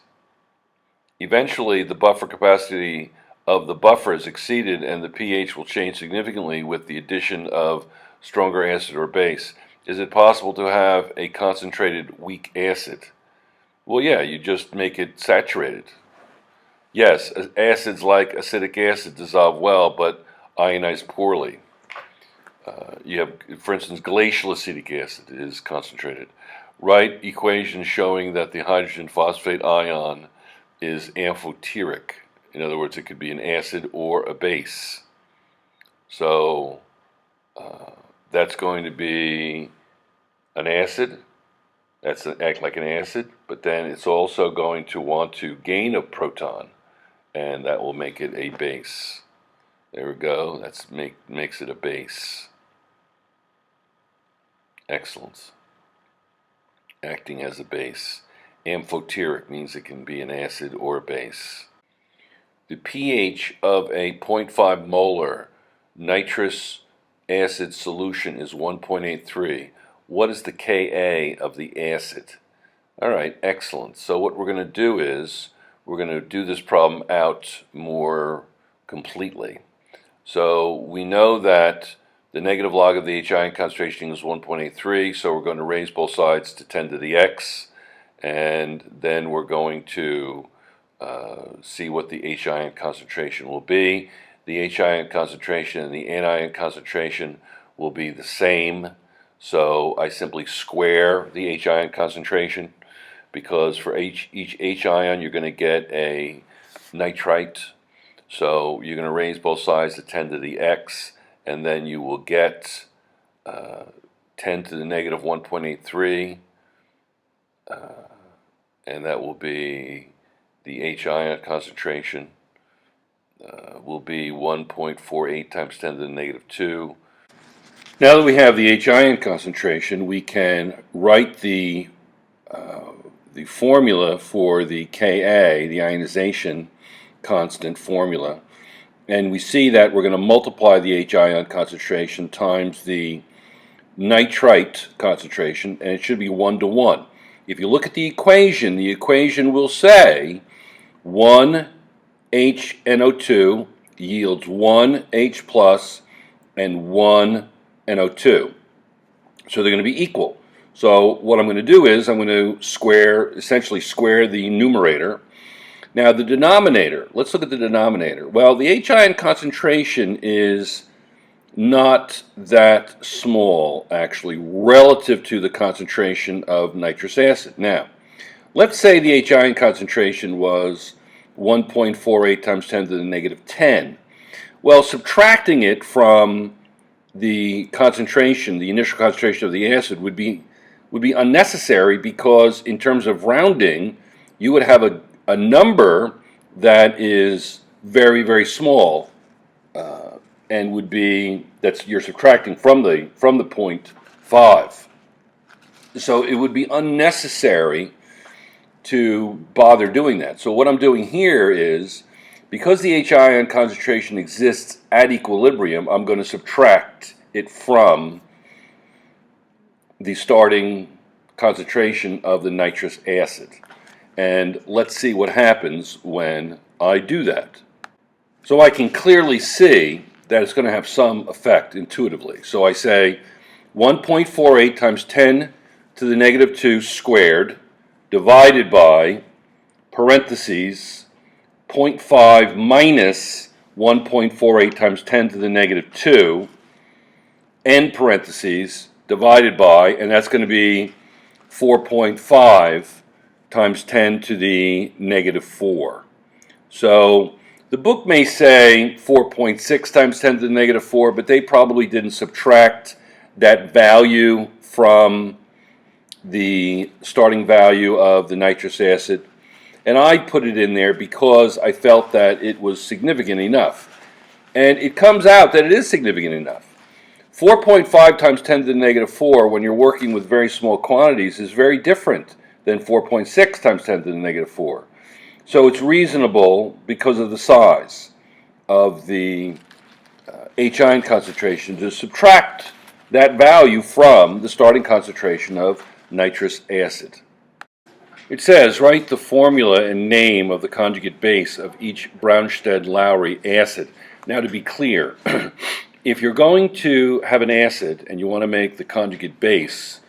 Eventually, the buffer capacity of the buffer is exceeded and the pH will change significantly with the addition of stronger acid or base. Is it possible to have a concentrated weak acid? Well, yeah, you just make it saturated. Yes, acids like acetic acid dissolve well, but ionize poorly. You have, for instance, glacial acetic acid is concentrated. Write equations showing that the hydrogen phosphate ion is amphoteric. In other words, it could be an acid or a base. So that's going to be an acid. That's act like an acid, but then it's also going to want to gain a proton, and that will make it a base. There we go. That makes it a base. Excellent. Acting as a base. Amphoteric means it can be an acid or a base. the pH of a 0.5 molar nitrous acid solution is 1.83. What is the Ka of the acid? All right, excellent. So what we're going to do is we're going to do this problem out more completely. So we know that the negative log of the H ion concentration is 1.83, so we're going to raise both sides to 10 to the x, and then we're going to see what the H ion concentration will be. The H ion concentration and the anion concentration will be the same, so I simply square the H ion concentration, because for each H ion you're going to get a nitrite. So you're going to raise both sides to 10 to the x, and then you will get 10 to the negative 1.83, and that will be the H ion concentration will be 1.48 times 10 to the negative 2. Now that we have the H ion concentration, we can write the formula for the Ka, the ionization constant formula, and we see that we're going to multiply the H ion concentration times the nitrite concentration, and it should be 1 to 1. If you look at the equation will say 1 HNO₂ yields 1 H plus and 1 NO2. So they're going to be equal. So what I'm going to do is I'm going to essentially square the numerator. Now the denominator, let's look at the denominator. Well, the H ion concentration is not that small, actually, relative to the concentration of nitrous acid. Now, let's say the H ion concentration was 1.48 times 10 to the negative 10. Well, subtracting it from the concentration, the initial concentration of the acid, would be unnecessary, because in terms of rounding, you would have a number that is very, very small, and you're subtracting from the 0.5. So it would be unnecessary to bother doing that. So what I'm doing here is, because the H ion concentration exists at equilibrium, I'm going to subtract it from the starting concentration of the nitrous acid. And let's see what happens when I do that. So I can clearly see that it's going to have some effect intuitively. So I say 1.48 times 10 to the negative 2 squared divided by parentheses 0.5 minus 1.48 times 10 to the negative 2 end parentheses divided by, and that's going to be 4.5 times 10 to the negative 4. So the book may say 4.6 times 10 to the negative 4, but they probably didn't subtract that value from the starting value of the nitrous acid. And I put it in there because I felt that it was significant enough. And it comes out that it is significant enough. 4.5 times 10 to the negative 4, when you're working with very small quantities, is very different than 4.6 times 10 to the negative 4. So it's reasonable, because of the size of the H ion concentration, to subtract that value from the starting concentration of nitrous acid. It says, write the formula and name of the conjugate base of each Brønsted-Lowry acid. Now, to be clear, if you're going to have an acid and you want to make the conjugate base,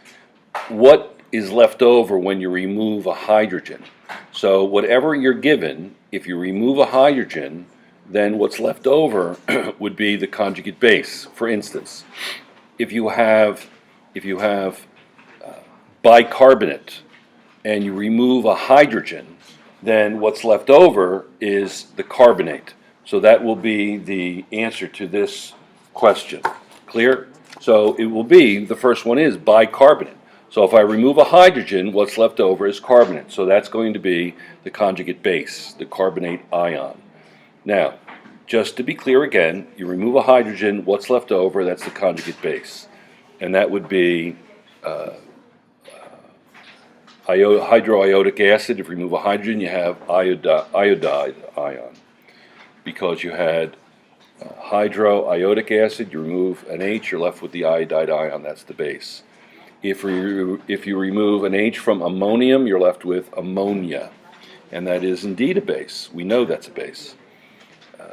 what is left over when you remove a hydrogen? So whatever you're given, if you remove a hydrogen, then what's left over would be the conjugate base. For instance, if you have bicarbonate and you remove a hydrogen, then what's left over is the carbonate. So that will be the answer to this question. Clear? So it will be, the first one is bicarbonate. So if I remove a hydrogen, what's left over is carbonate. So that's going to be the conjugate base, the carbonate ion. Now, just to be clear again, you remove a hydrogen, what's left over, that's the conjugate base. And that would be hydroiodic acid. If you remove a hydrogen, you have iodide ion. because you had hydroiodic acid, you remove an H, you're left with the iodide ion, that's the base. If you remove an H from ammonium, you're left with ammonia, and that is indeed a base. We know that's a base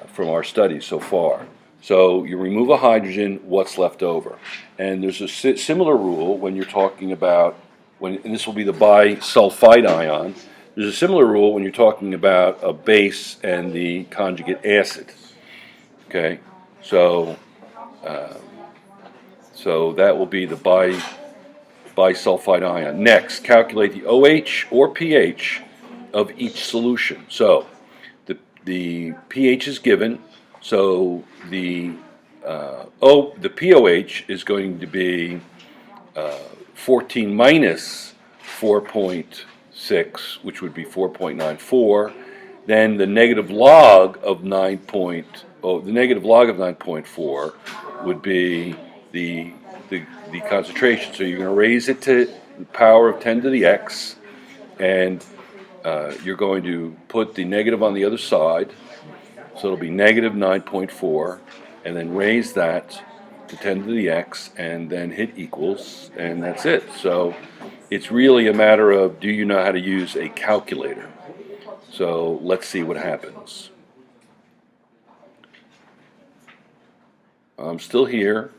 from our studies so far. So you remove a hydrogen, what's left over? And there's a similar rule when you're talking about, and this will be the bisulfide ion, there's a similar rule when you're talking about a base and the conjugate acid. Okay, so that will be the bisulfide ion. Next, calculate the OH or pH of each solution. So the pH is given, so the POH is going to be 14 minus 4.6, which would be 4.94. Then the negative log of 9.4 would be the concentration. So you're going to raise it to the power of 10 to the x, and you're going to put the negative on the other side, so it'll be negative 9.4, and then raise that to 10 to the x, and then hit equals, and that's it. So it's really a matter of, do you know how to use a calculator? So let's see what happens. I'm still here.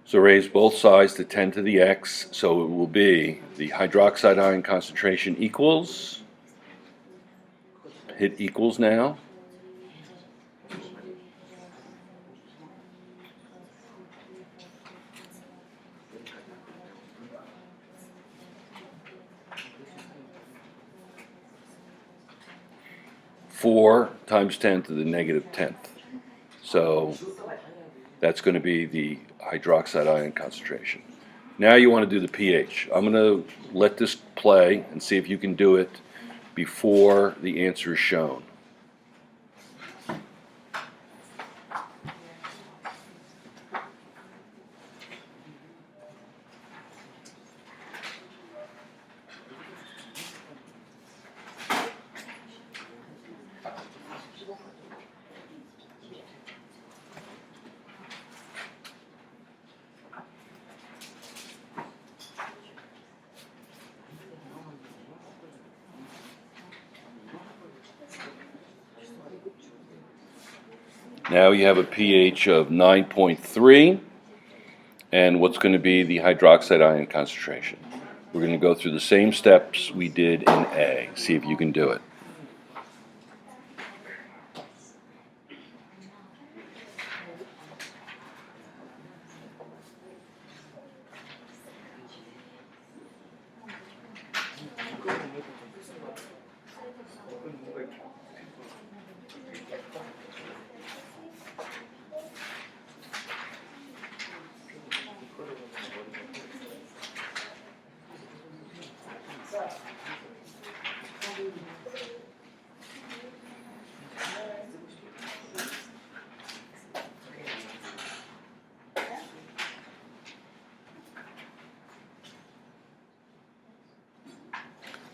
So raise both sides to 10 to the x, so it will be the hydroxide ion concentration equals, hit equals now, four times 10 to the negative 10th. So that's going to be the hydroxide ion concentration. Now you want to do the pH. I'm going to let this play and see if you can do it before the answer is shown. Now you have a pH of 9.3, and what's going to be the hydroxide ion concentration. We're going to go through the same steps we did in A. See if you can do it.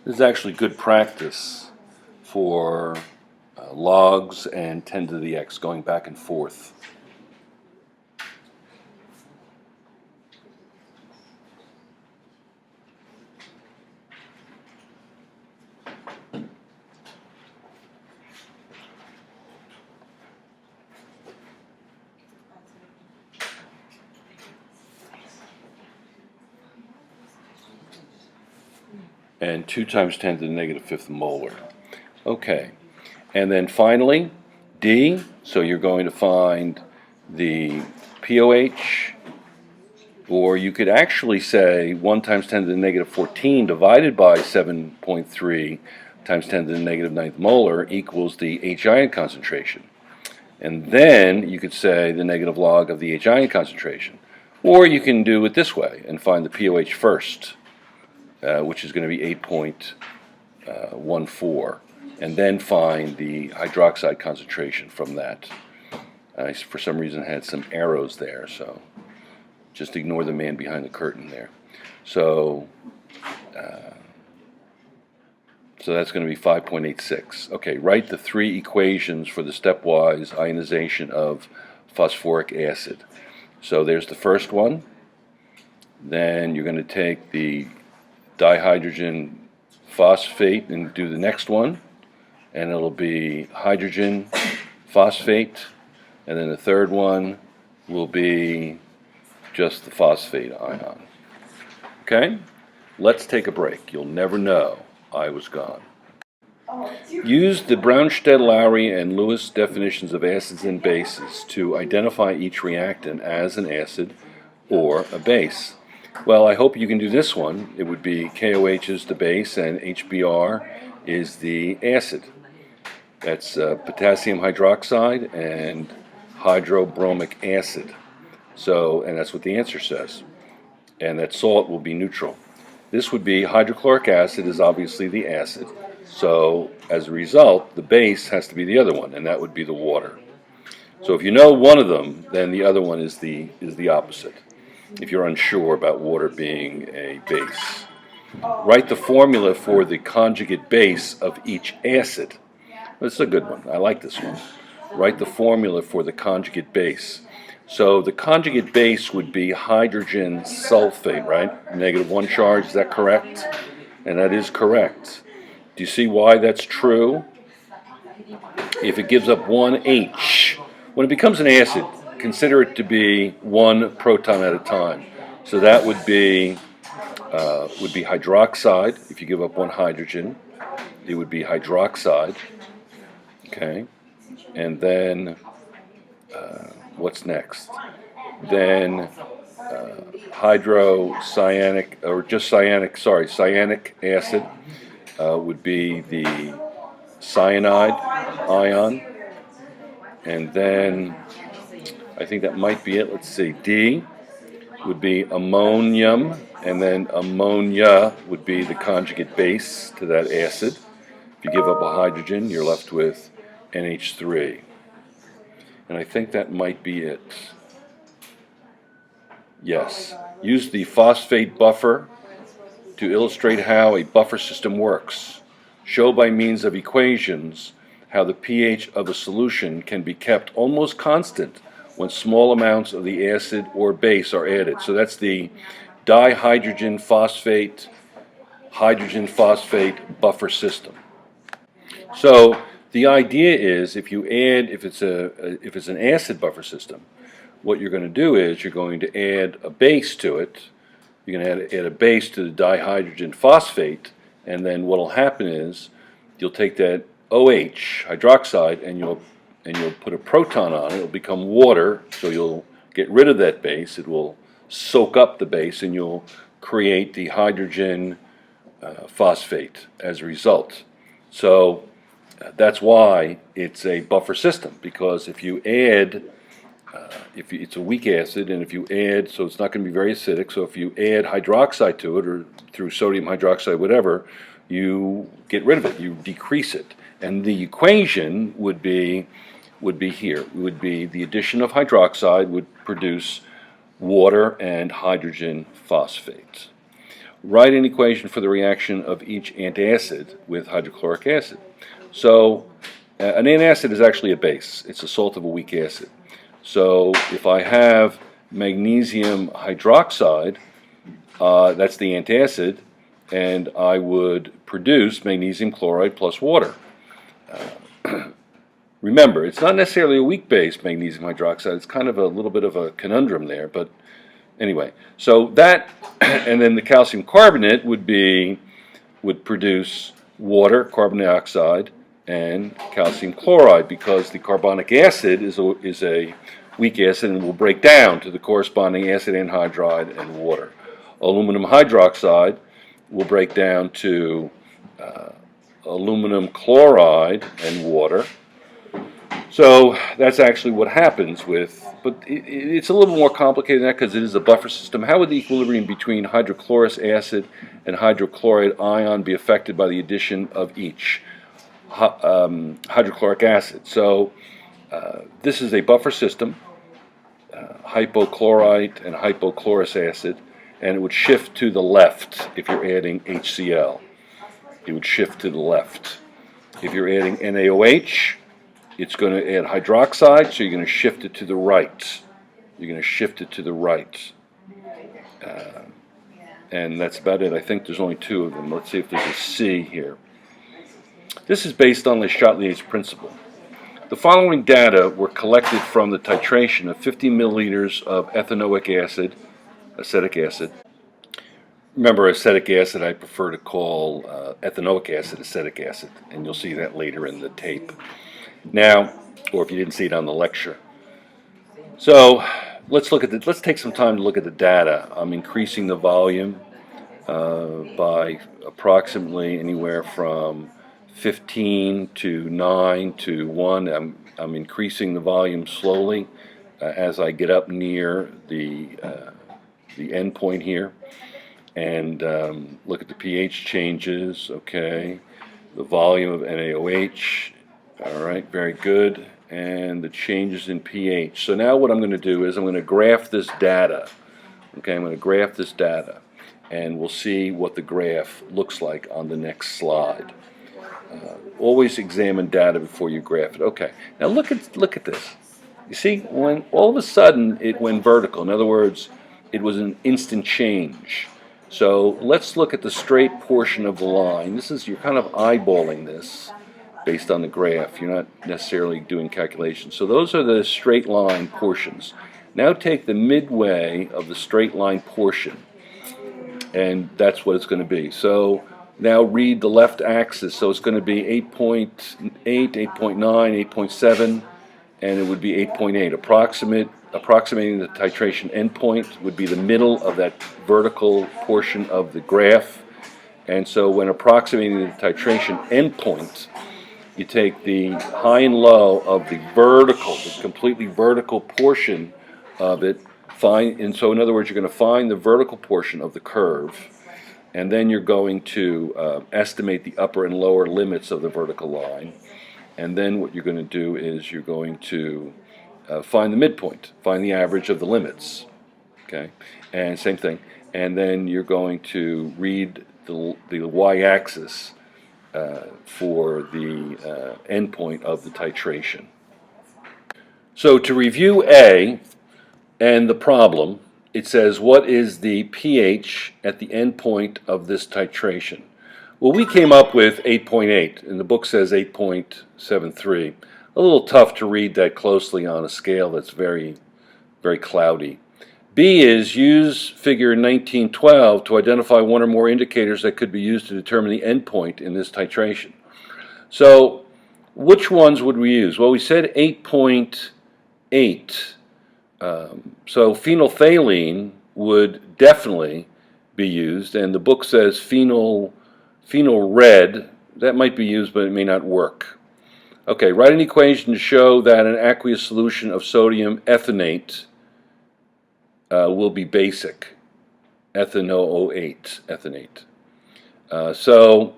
This is actually good practice for logs and 10 to the x, going back and forth. And 2 times 10 to the negative 5th molar. Okay, and then finally, D, so you're going to find the POH, or you could actually say 1 times 10 to the negative 14 divided by 7.3 times 10 to the negative 9th molar equals the H ion concentration. And then you could say the negative log of the H ion concentration. Or you can do it this way and find the POH first, which is going to be 8.14, and then find the hydroxide concentration from that. I, for some reason, had some arrows there, so just ignore the man behind the curtain there. So So that's going to be 5.86. Okay, write the three equations for the stepwise ionization of phosphoric acid. So there's the first one. Then you're going to take the dihydrogen phosphate and do the next one. And it'll be hydrogen phosphate. And then the third one will be just the phosphate ion. Okay? Let's take a break. You'll never know I was gone. Use the Brønsted-Lowry and Lewis definitions of acids and bases to identify each reactant as an acid or a base. Well, I hope you can do this one. It would be KOH is the base and HBr is the acid. That's potassium hydroxide and hydrobromic acid. So, and that's what the answer says. And that salt will be neutral. This would be hydrochloric acid is obviously the acid. So, as a result, the base has to be the other one, and that would be the water. So if you know one of them, then the other one is the opposite, if you're unsure about water being a base. Write the formula for the conjugate base of each acid. This is a good one. I like this one. Write the formula for the conjugate base. So the conjugate base would be hydrogen sulfate, right? -1 charge, is that correct? And that is correct. Do you see why that's true? If it gives up one H, when it becomes an acid, consider it to be one proton at a time. So that would be hydroxide. If you give up one hydrogen, it would be hydroxide. Okay, and then what's next? Then hydrocyanic, or just cyanic, sorry, cyanic acid would be the cyanide ion. And then I think that might be it. Let's see. D would be ammonium, and then ammonia would be the conjugate base to that acid. If you give up a hydrogen, you're left with NH3. And I think that might be it. Yes. Use the phosphate buffer to illustrate how a buffer system works. Show by means of equations how the pH of a solution can be kept almost constant when small amounts of the acid or base are added. So that's the dihydrogen phosphate, hydrogen phosphate buffer system. So the idea is if it's an acid buffer system, what you're going to do is you're going to add a base to it. You're going to add a base to the dihydrogen phosphate, and then what will happen is you'll take that OH, hydroxide, and you'll put a proton on it. It'll become water, so you'll get rid of that base. It will soak up the base, and you'll create the hydrogen phosphate as a result. So that's why it's a buffer system, because if you add, it's a weak acid, and if you add, so it's not going to be very acidic, so if you add hydroxide to it, or through sodium hydroxide, whatever, you get rid of it, you decrease it. And the equation would be here. It would be the addition of hydroxide would produce water and hydrogen phosphate. Write an equation for the reaction of each antacid with hydrochloric acid. So an antacid is actually a base. It's a salt of a weak acid. So if I have magnesium hydroxide, that's the antacid, and I would produce magnesium chloride plus water. Remember, it's not necessarily a weak base, magnesium hydroxide. It's kind of a little bit of a conundrum there, but anyway. So that, and then the calcium carbonate would produce water, carbon dioxide, and calcium chloride, because the carbonic acid is a weak acid and will break down to the corresponding acid anhydride and water. Aluminum hydroxide will break down to aluminum chloride and water. So that's actually what happens with, but it's a little more complicated than that because it is a buffer system. How would the equilibrium between hydrochlorous acid and hydrochloride ion be affected by the addition of each hydrochloric acid? So this is a buffer system, hypochlorite and hypochlorous acid, and it would shift to the left if you're adding HCl. it would shift to the left. If you're adding NaOH, it's going to add hydroxide, so you're going to shift it to the right. You're going to shift it to the right. And that's about it. I think there's only two of them. Let's see if there's a C here. This is based on Le Chatelier's principle. The following data were collected from the titration of 50 milliliters of ethanoic acid, acetic acid. Remember, acetic acid I prefer to call ethanoic acid acetic acid, and you'll see that later in the tape. Now, or if you didn't see it on the lecture. So let's look at let's take some time to look at the data. I'm increasing the volume by approximately anywhere from 15 to 9 to 1. I'm increasing the volume slowly as I get up near the end point here. And look at the pH changes, okay. The volume of NaOH, all right, very good. And the changes in pH. So now what I'm going to do is I'm going to graph this data. Okay, I'm going to graph this data, and we'll see what the graph looks like on the next slide. Always examine data before you graph it. Okay, now look at this. You see, when all of a sudden it went vertical. In other words, it was an instant change. So let's look at the straight portion of the line. You're kind of eyeballing this based on the graph. You're not necessarily doing calculations. So those are the straight line portions. Now take the midway of the straight line portion, and that's what it's going to be. So now read the left axis. So it's going to be 8.8, 8.9, 8.7, and it would be 8.8. Approximating the titration endpoint would be the middle of that vertical portion of the graph. And so when approximating the titration endpoint, you take the high and low of the completely vertical portion of it, and so in other words, you're going to find the vertical portion of the curve, and then you're going to estimate the upper and lower limits of the vertical line, and then what you're going to do is you're going to find the midpoint, find the average of the limits, okay, and same thing, and then you're going to read the y-axis for the endpoint of the titration. So to review A and the problem, it says, what is the pH at the endpoint of this titration? Well, we came up with 8.8, and the book says 8.73. A little tough to read that closely on a scale that's very, very cloudy. B is use figure 1912 to identify one or more indicators that could be used to determine the endpoint in this titration. So which ones would we use? Well, we said 8.8. So phenolphthalein would definitely be used, and the book says phenol red. That might be used, but it may not work. Okay, write an equation to show that an aqueous solution of sodium ethanoate will be basic, ethanoate. So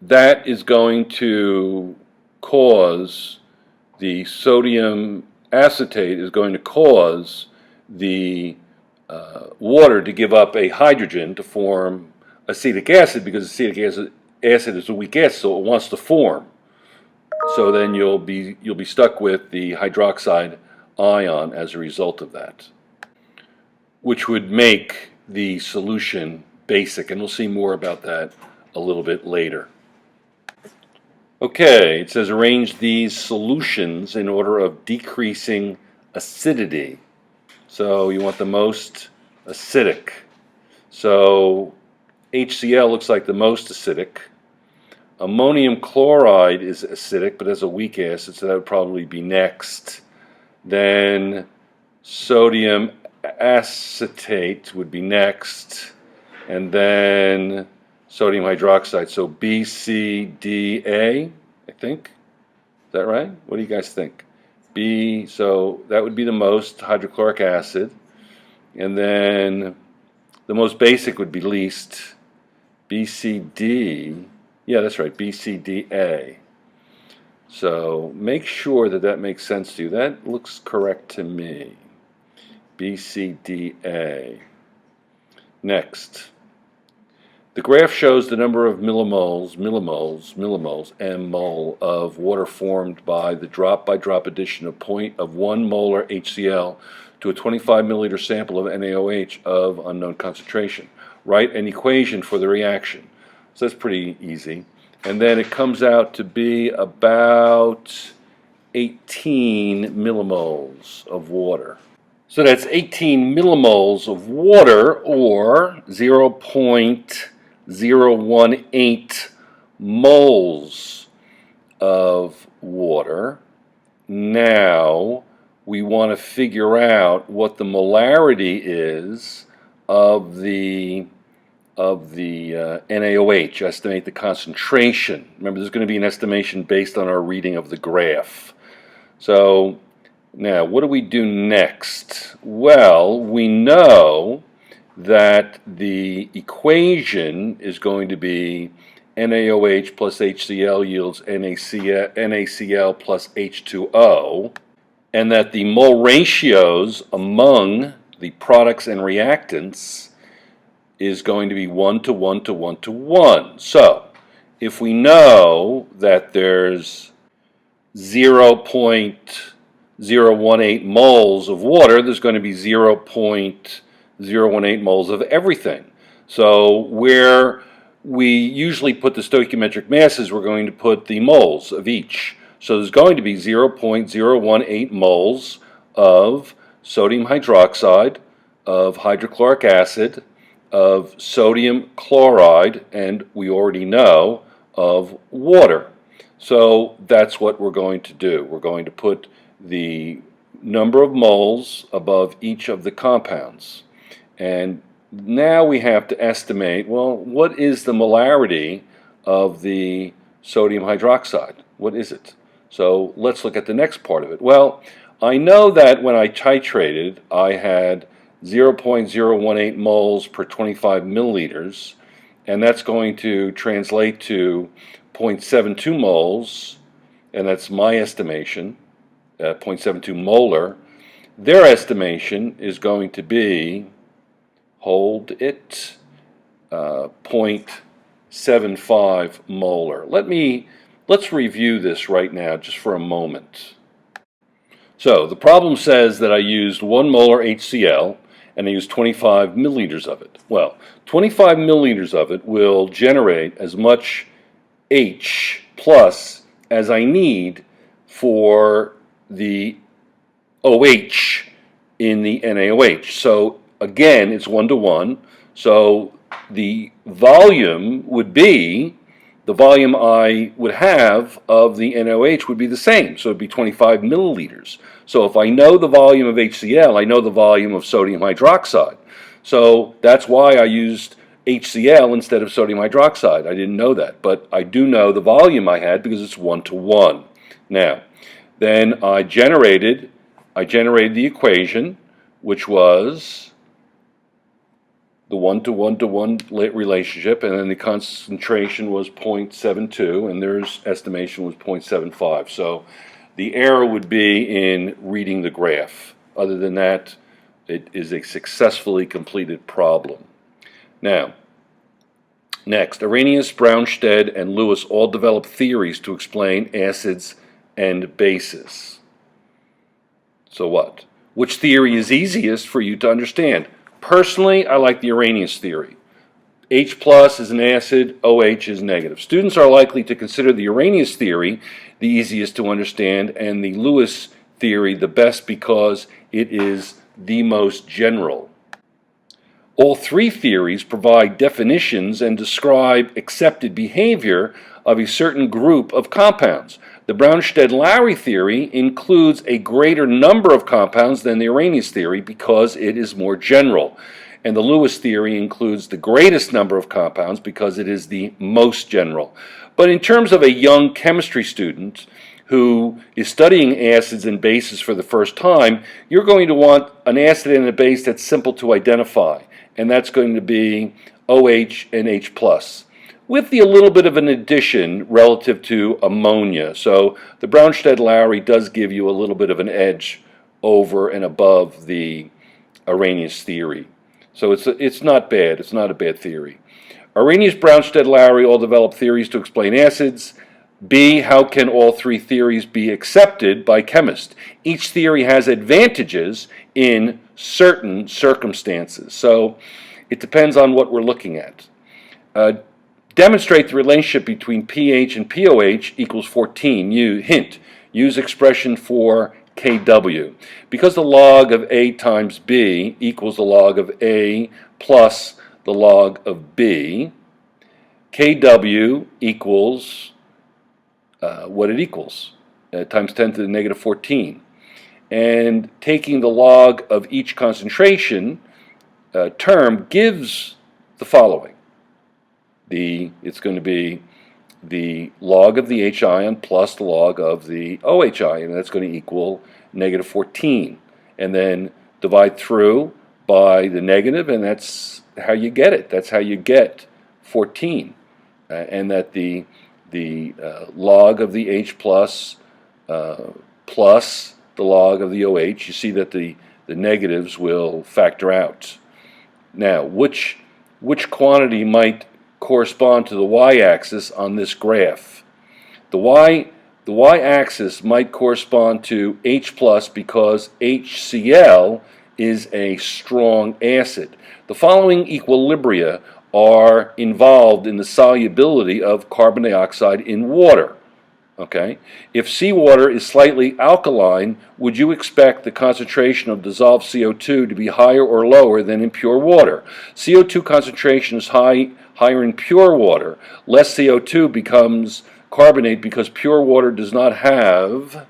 that is going to cause the sodium acetate is going to cause the water to give up a hydrogen to form acetic acid, because acetic acid is a weak acid, so it wants to form. So then you'll be stuck with the hydroxide ion as a result of that, which would make the solution basic, and we'll see more about that a little bit later. Okay, it says arrange these solutions in order of decreasing acidity. So you want the most acidic. So HCl looks like the most acidic. Ammonium chloride is acidic, but has a weak acid, so that would probably be next. Then sodium acetate would be next, and then sodium hydroxide. So B, C, D, A, I think. Is that right? What do you guys think? B, so that would be the most, hydrochloric acid. And then the most basic would be least. B, C, D. Yeah, that's right, B, C, D, A. So make sure that that makes sense to you. That looks correct to me. B, C, D, A. Next. The graph shows the number of millimoles, m mole of water formed by the drop-by-drop addition of 1 molar HCl to a 25 milliliter sample of NaOH of unknown concentration. Write an equation for the reaction. So that's pretty easy. And then it comes out to be about 18 millimoles of water. So that's 18 millimoles of water, or 0.018 moles of water. Now we want to figure out what the molarity is of the NaOH, estimate the concentration. Remember, there's going to be an estimation based on our reading of the graph. So now, what do we do next? Well, we know that the equation is going to be NaOH plus HCl yields NaCl plus H2O, and that the mole ratios among the products and reactants is going to be 1 to 1 to 1 to 1. So, if we know that there's 0.018 moles of water, there's going to be 0.018 moles of everything. So where we usually put the stoichiometric masses, we're going to put the moles of each. So there's going to be 0.018 moles of sodium hydroxide, of hydrochloric acid, of sodium chloride, and we already know of water. So that's what we're going to do. We're going to put the number of moles above each of the compounds. And now we have to estimate, well, what is the molarity of the sodium hydroxide? What is it? So let's look at the next part of it. Well, I know that when I titrated, I had 0.018 moles per 25 milliliters, and that's going to translate to 0.72 moles, and that's my estimation, 0.72 molar. Their estimation is going to be, hold it, 0.75 molar. Let's review this right now just for a moment. So the problem says that I used 1 molar HCl and I used 25 milliliters of it. Well, 25 milliliters of it will generate as much H plus as I need for the OH in the NaOH. So again, it's 1 to 1. So the volume would be, the volume I would have of the NaOH would be the same. So it would be 25 milliliters. So if I know the volume of HCl, I know the volume of sodium hydroxide. So that's why I used HCl instead of sodium hydroxide. I didn't know that, but I do know the volume I had because it's 1 to 1. Now, then I generated the equation, which was the 1 to 1 to 1 relationship, and then the concentration was 0.72, and their estimation was 0.75. So the error would be in reading the graph. Other than that, it is a successfully completed problem. Now, next, Arrhenius, Brønsted, and Lewis all developed theories to explain acids and bases. So what? Which theory is easiest for you to understand? Personally, I like the Arrhenius theory. H plus is an acid, OH is negative. Students are likely to consider the Arrhenius theory the easiest to understand and the Lewis theory the best because it is the most general. All three theories provide definitions and describe accepted behavior of a certain group of compounds. The Brønsted-Lowry theory includes a greater number of compounds than the Arrhenius theory because it is more general. And the Lewis theory includes the greatest number of compounds because it is the most general. But in terms of a young chemistry student who is studying acids and bases for the first time, you're going to want an acid and a base that's simple to identify. And that's going to be OH and H+, with a little bit of an addition relative to ammonia. So the Brønsted-Lowry does give you a little bit of an edge over and above the Arrhenius theory. So it's not bad. It's not a bad theory. Arrhenius, Brønsted-Lowry all developed theories to explain acids. B, how can all three theories be accepted by chemists? Each theory has advantages in certain circumstances. So it depends on what we're looking at. Demonstrate the relationship between pH and pOH equals 14. Hint, use expression for Kw. Because the log of A times B equals the log of A plus the log of B, Kw equals what it equals, times 10 to the negative 14. And taking the log of each concentration term gives the following. It's going to be the log of the H ion plus the log of the OH ion, and that's going to equal negative 14. And then divide through by the negative, and that's how you get it. That's how you get 14. And that the log of the H plus plus the log of the OH, you see that the negatives will factor out. Now, which quantity might correspond to the y-axis on this graph? The y-axis might correspond to H plus because HCl is a strong acid. The following equilibria are involved in the solubility of carbon dioxide in water. Okay? If seawater is slightly alkaline, would you expect the concentration of dissolved CO2 to be higher or lower than in pure water? CO2 concentration is higher in pure water. Less CO2 becomes carbonate because pure water does not have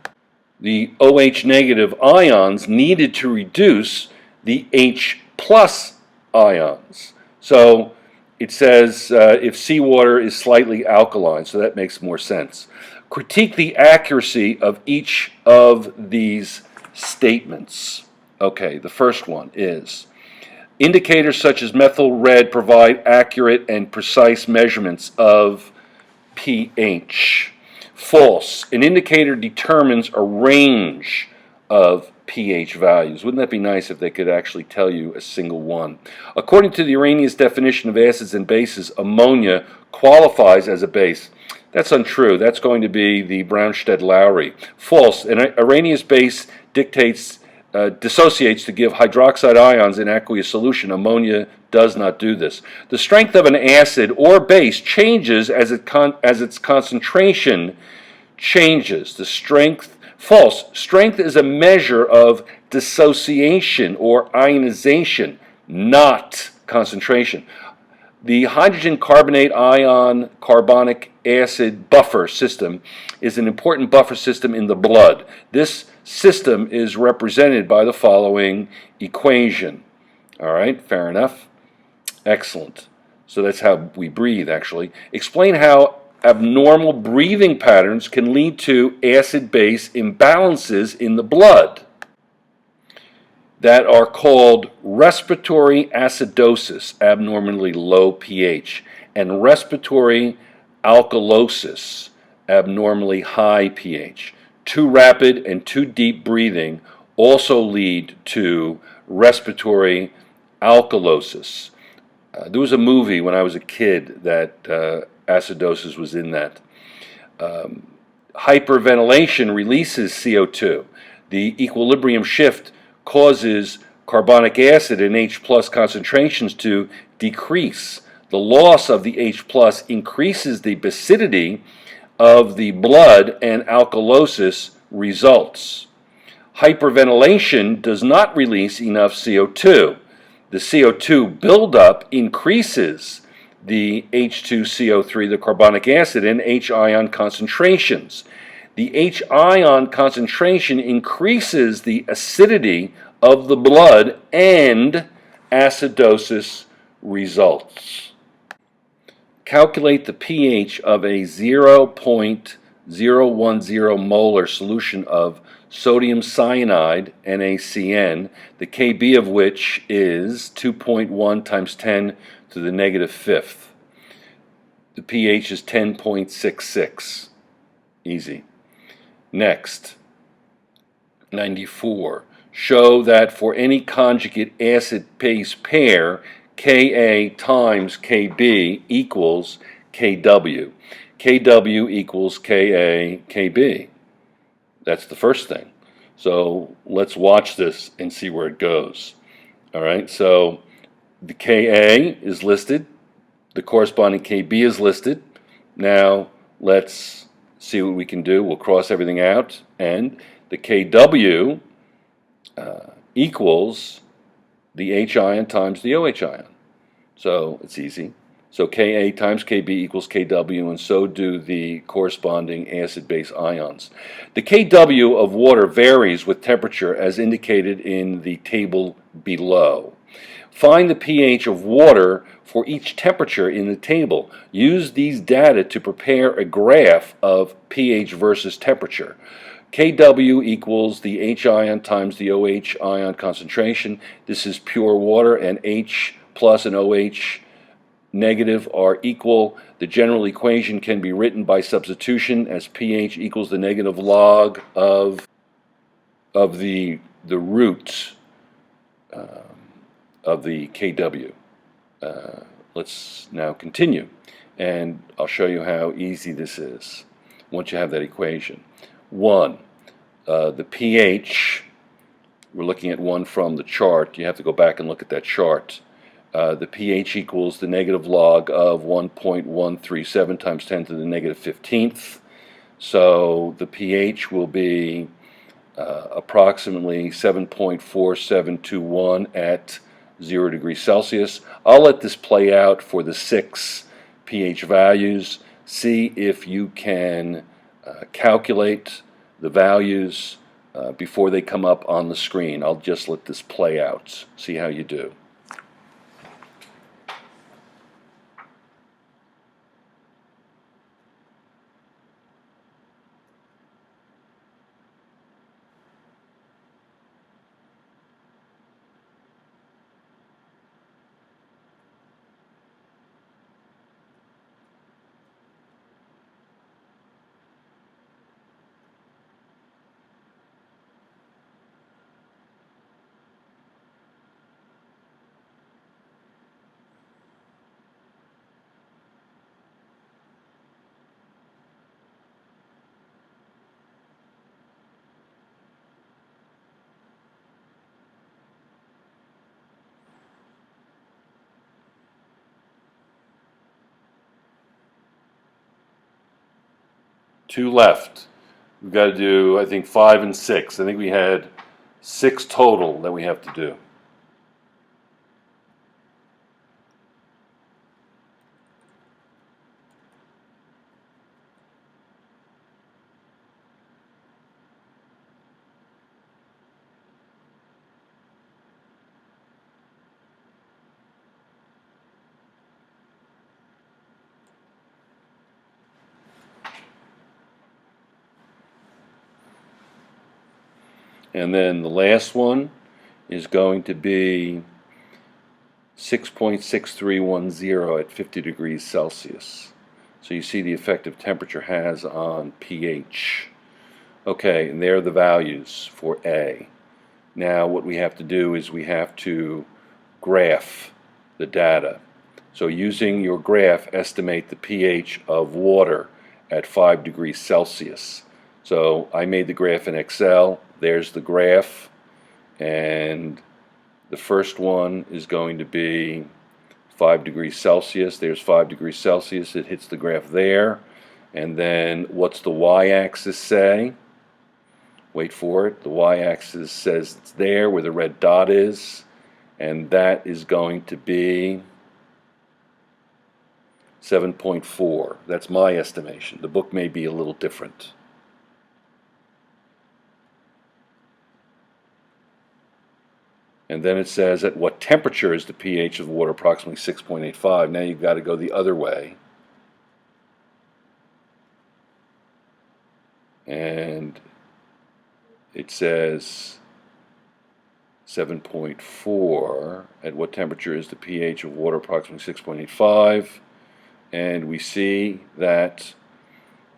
the OH negative ions needed to reduce the H plus ions. So it says if seawater is slightly alkaline, so that makes more sense. Critique the accuracy of each of these statements. Okay, the first one is, indicators such as methyl red provide accurate and precise measurements of pH. False. An indicator determines a range of pH values. Wouldn't that be nice if they could actually tell you a single one? According to the Arrhenius definition of acids and bases, ammonia qualifies as a base. That's untrue. That's going to be the Brønsted-Lowry. False. An Arrhenius base dissociates to give hydroxide ions in aqueous solution. Ammonia does not do this. The strength of an acid or base changes as its concentration changes. The strength. False. Strength is a measure of dissociation or ionization, not concentration. The hydrogen carbonate ion carbonic acid buffer system is an important buffer system in the blood. This system is represented by the following equation. All right, fair enough. Excellent. So that's how we breathe, actually. Explain how abnormal breathing patterns can lead to acid-base imbalances in the blood that are called respiratory acidosis, abnormally low pH, and respiratory alkalosis, abnormally high pH. Too rapid and too deep breathing also lead to respiratory alkalosis. There was a movie when I was a kid that acidosis was in that. Hyperventilation releases CO2. The equilibrium shift causes carbonic acid and H plus concentrations to decrease. The loss of the H plus increases the basicity of the blood and alkalosis results. Hyperventilation does not release enough CO2. The CO2 buildup increases the H2CO3, the carbonic acid, and H ion concentrations. The H ion concentration increases the acidity of the blood and acidosis results. Calculate the pH of a 0.010 molar solution of sodium cyanide, NaCN, the Kb of which is 2.1 times 10 to the negative fifth. The pH is 10.66. Easy. Next, 94. Show that for any conjugate acid-base pair, Ka times Kb equals Kw. Kw equals Ka Kb. That's the first thing. So let's watch this and see where it goes. All right, so the Ka is listed, the corresponding Kb is listed. Now let's see what we can do. We'll cross everything out, and the Kw equals the H ion times the OH ion. So it's easy. So Ka times Kb equals Kw, and so do the corresponding acid-base ions. The Kw of water varies with temperature as indicated in the table below. Find the pH of water for each temperature in the table. Use these data to prepare a graph of pH versus temperature. Kw equals the H ion times the OH ion concentration. This is pure water, and H plus and OH negative are equal. The general equation can be written by substitution as pH equals the negative log of the root of the Kw. Let's now continue, and I'll show you how easy this is once you have that equation. 1. The pH, we're looking at one from the chart. You have to go back and look at that chart. The pH equals the negative log of 1.137 times 10 to the negative 15th. So the pH will be approximately 7.4721 at 0 degrees Celsius. I'll let this play out for the 6 pH values. See if you can calculate the values before they come up on the screen. I'll just let this play out. See how you do. Two left. We've got to do, I think, 5 and 6. I think we had 6 total that we have to do. And then the last one is going to be 6.6310 at 50 degrees Celsius. So you see the effective temperature has on pH. Okay, and there are the values for A. Now what we have to do is we have to graph the data. So using your graph, estimate the pH of water at 5 degrees Celsius. So I made the graph in Excel. There's the graph, and the first one is going to be 5 degrees Celsius. There's 5 degrees Celsius. It hits the graph there. And then what's the y-axis say? Wait for it. The y-axis says it's there where the red dot is, and that is going to be 7.4. That's my estimation. The book may be a little different. And then it says at what temperature is the pH of water? Approximately 6.85. Now you've got to go the other way. And it says 7.4. At what temperature is the pH of water? Approximately 6.85. And we see that,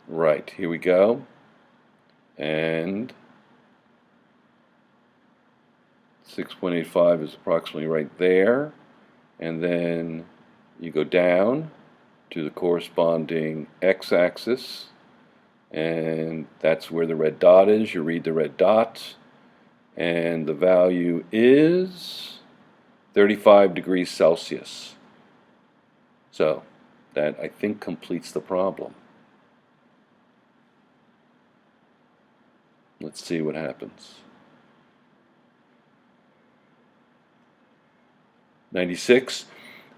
right, here we go. And 6.85 is approximately right there. and then you go down to the corresponding x-axis, and that's where the red dot is. You read the red dot, and the value is 35 degrees Celsius. So that, I think, completes the problem. Let's see what happens. 96.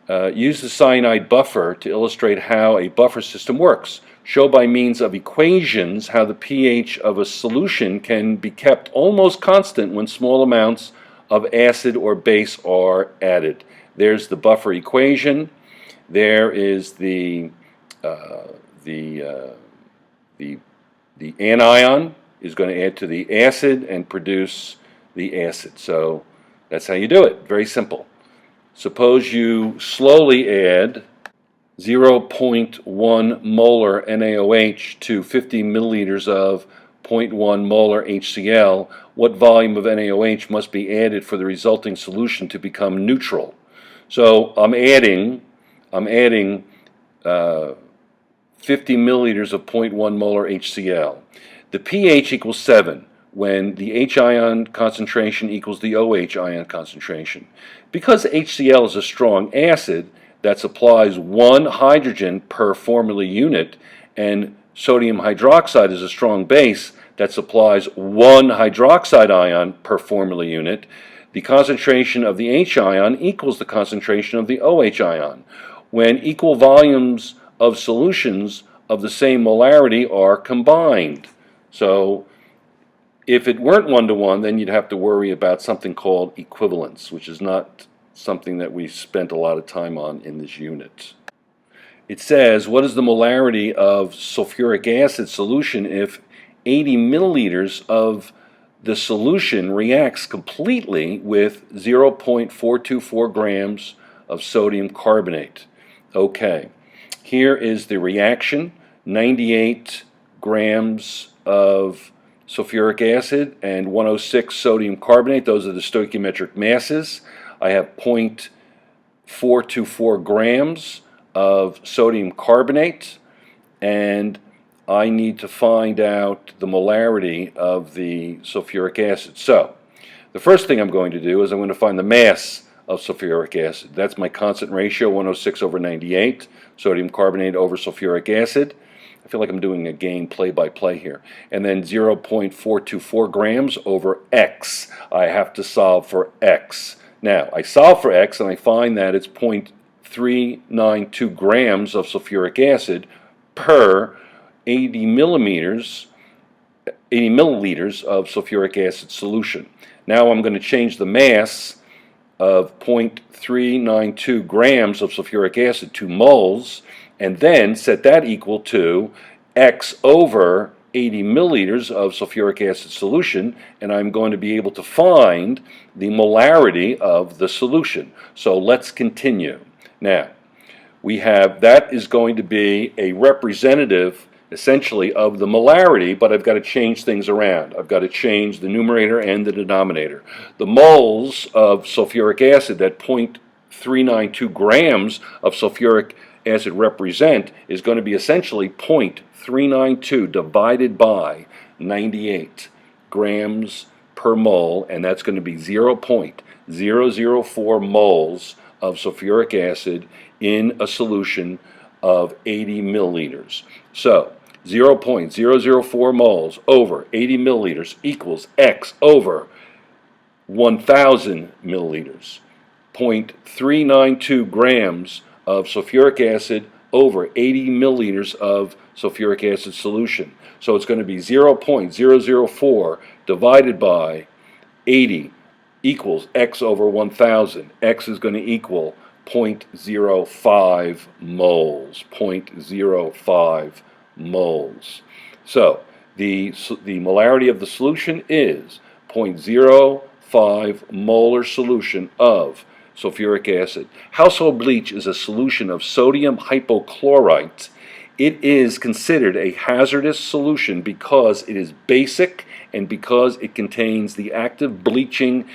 Use the cyanide buffer to illustrate how a buffer system works. Show by means of equations how the pH of a solution can be kept almost constant when small amounts of acid or base are added. There's the buffer equation. There is the anion is going to add to the acid and produce the acid. So that's how you do it. Very simple. Suppose you slowly add 0.1 molar NaOH to 50 milliliters of 0.1 molar HCl. What volume of NaOH must be added for the resulting solution to become neutral? So I'm adding 50 milliliters of 0.1 molar HCl. The pH equals 7 when the H ion concentration equals the OH ion concentration. Because HCl is a strong acid that supplies 1 hydrogen per formula unit, and sodium hydroxide is a strong base that supplies 1 hydroxide ion per formula unit, the concentration of the H ion equals the concentration of the OH ion when equal volumes of solutions of the same molarity are combined. So if it weren't 1-to-1, then you'd have to worry about something called equivalence, which is not something that we spent a lot of time on in this unit. It says, what is the molarity of sulfuric acid solution if 80 milliliters of the solution reacts completely with 0.424 grams of sodium carbonate? Okay, here is the reaction. 98 grams of sulfuric acid and 106 sodium carbonate. Those are the stoichiometric masses. I have 0.424 grams of sodium carbonate, and I need to find out the molarity of the sulfuric acid. So the first thing I'm going to do is I'm going to find the mass of sulfuric acid. That's my constant ratio, 106 over 98, sodium carbonate over sulfuric acid. I feel like I'm doing a game play-by-play here. And then 0.424 grams over X. I have to solve for X. Now, I solve for X and I find that it's 0.392 grams of sulfuric acid per 80 milliliters of sulfuric acid solution. Now I'm going to change the mass of 0.392 grams of sulfuric acid to moles, and then set that equal to X over 80 milliliters of sulfuric acid solution, and I'm going to be able to find the molarity of the solution. So let's continue. Now, we have, that is going to be a representative essentially of the molarity, but I've got to change things around. I've got to change the numerator and the denominator. The moles of sulfuric acid, that 0.392 grams of sulfuric acid represent, is going to be essentially 0.392 divided by 98 grams per mole, and that's going to be 0.004 moles of sulfuric acid in a solution of 80 milliliters. So 0.004 moles over 80 milliliters equals X over 1,000 milliliters. 0.392 grams of sulfuric acid over 80 milliliters of sulfuric acid solution. So it's going to be 0.004 divided by 80 equals X over 1,000. X is going to equal 0.05 moles. 0.05 moles. So the molarity of the solution is 0.05 molar solution of sulfuric acid. Household bleach is a solution of sodium hypochlorite. It is considered a hazardous solution because it is basic and because it contains the active bleaching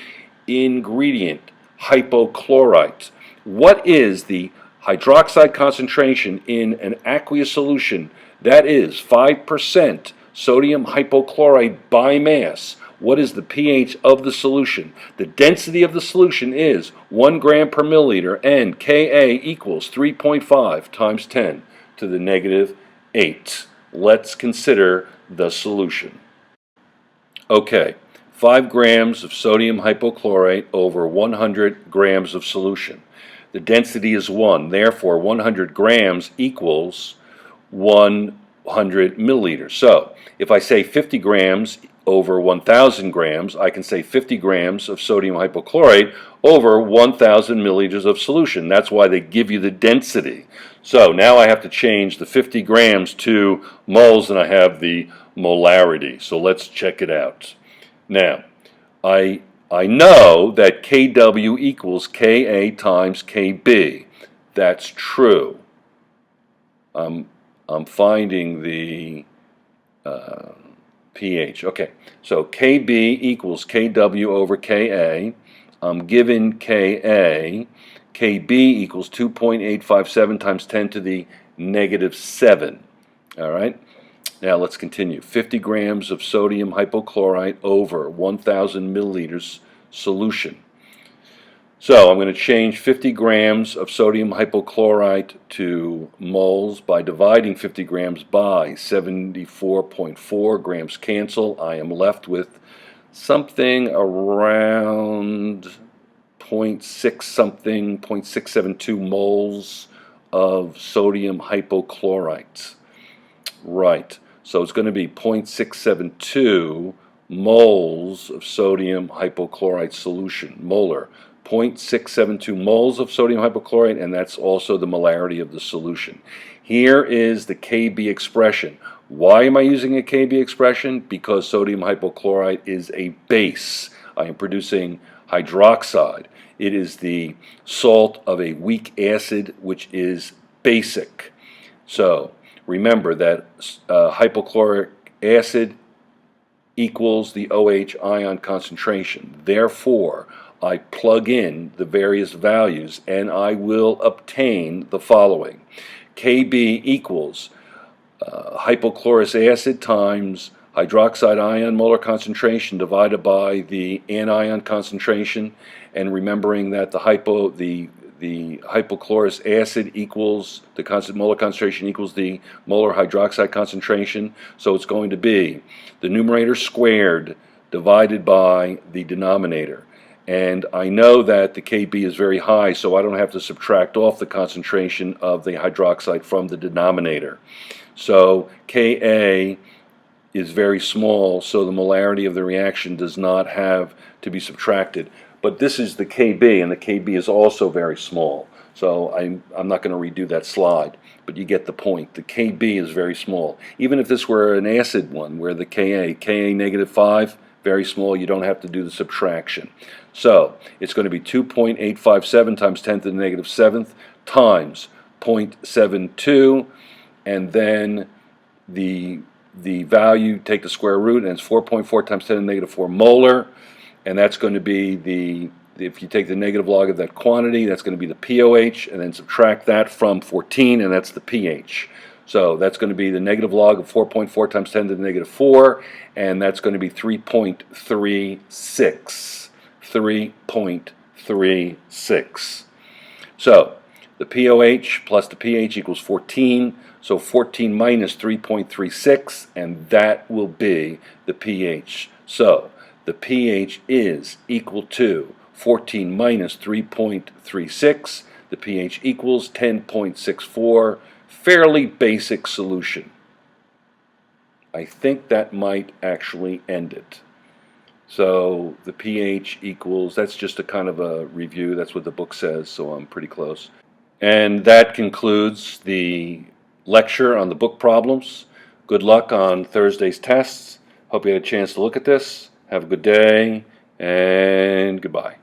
ingredient, hypochlorite. what is the hydroxide concentration in an aqueous solution that is 5% sodium hypochlorite by mass? What is the pH of the solution? The density of the solution is 1 gram per milliliter, and Ka equals 3.5 times 10 to the negative 8. Let's consider the solution. Okay, 5 grams of sodium hypochlorite over 100 grams of solution. The density is 1, therefore 100 grams equals 100 milliliters. So, if I say 50 grams over 1,000 grams, I can say 50 grams of sodium hypochlorite over 1,000 milliliters of solution. That's why they give you the density. So now I have to change the 50 grams to moles, and I have the molarity. So let's check it out. Now, I know that Kw equals Ka times Kb. That's true. I'm finding the pH. Okay, so Kb equals Kw over Ka. I'm given Ka. Kb equals 2.857 times 10 to the negative 7. All right, now let's continue. 50 grams of sodium hypochlorite over 1,000 milliliters solution. So I'm going to change 50 grams of sodium hypochlorite to moles by dividing 50 grams by 74.4. Grams cancel. I am left with something around 0.6 something, 0.672 moles of sodium hypochlorite. Right, so it's going to be 0.672 moles of sodium hypochlorite solution, molar. 0.672 moles of sodium hypochlorite, and that's also the molarity of the solution. Here is the Kb expression. Why am I using a Kb expression? Because sodium hypochlorite is a base. I am producing hydroxide. It is the salt of a weak acid, which is basic. So remember that hypochloric acid equals the OH ion concentration. Therefore, I plug in the various values and I will obtain the following. Kb equals hypochlorous acid times hydroxide ion molar concentration divided by the anion concentration, and remembering that the hypochlorous acid equals the molar concentration equals the molar hydroxide concentration, so it's going to be the numerator squared divided by the denominator. And I know that the Kb is very high, so I don't have to subtract off the concentration of the hydroxide from the denominator. So Ka is very small, so the molarity of the reaction does not have to be subtracted. But this is the Kb, and the Kb is also very small. So I'm not going to redo that slide, but you get the point. The Kb is very small. Even if this were an acid one, where the Ka negative 5, very small, you don't have to do the subtraction. So it's going to be 2.857 times 10 to the negative 7th times 0.72, and then the value, take the square root, and it's 4.4 times 10 to the negative 4 molar, and that's going to be if you take the negative log of that quantity, that's going to be the pOH, and then subtract that from 14, and that's the pH. So that's going to be the negative log of 4.4 times 10 to the negative 4, and that's going to be 3.36. 3.36. So the pOH plus the pH equals 14, so 14 minus 3.36, and that will be the pH. So the pH is equal to 14 minus 3.36. The pH equals 10.64. Fairly basic solution. I think that might actually end it. So the pH equals, that's just a kind of a review, that's what the book says, so I'm pretty close. And that concludes the lecture on the book problems. Good luck on Thursday's tests. Hope you had a chance to look at this. Have a good day, and goodbye.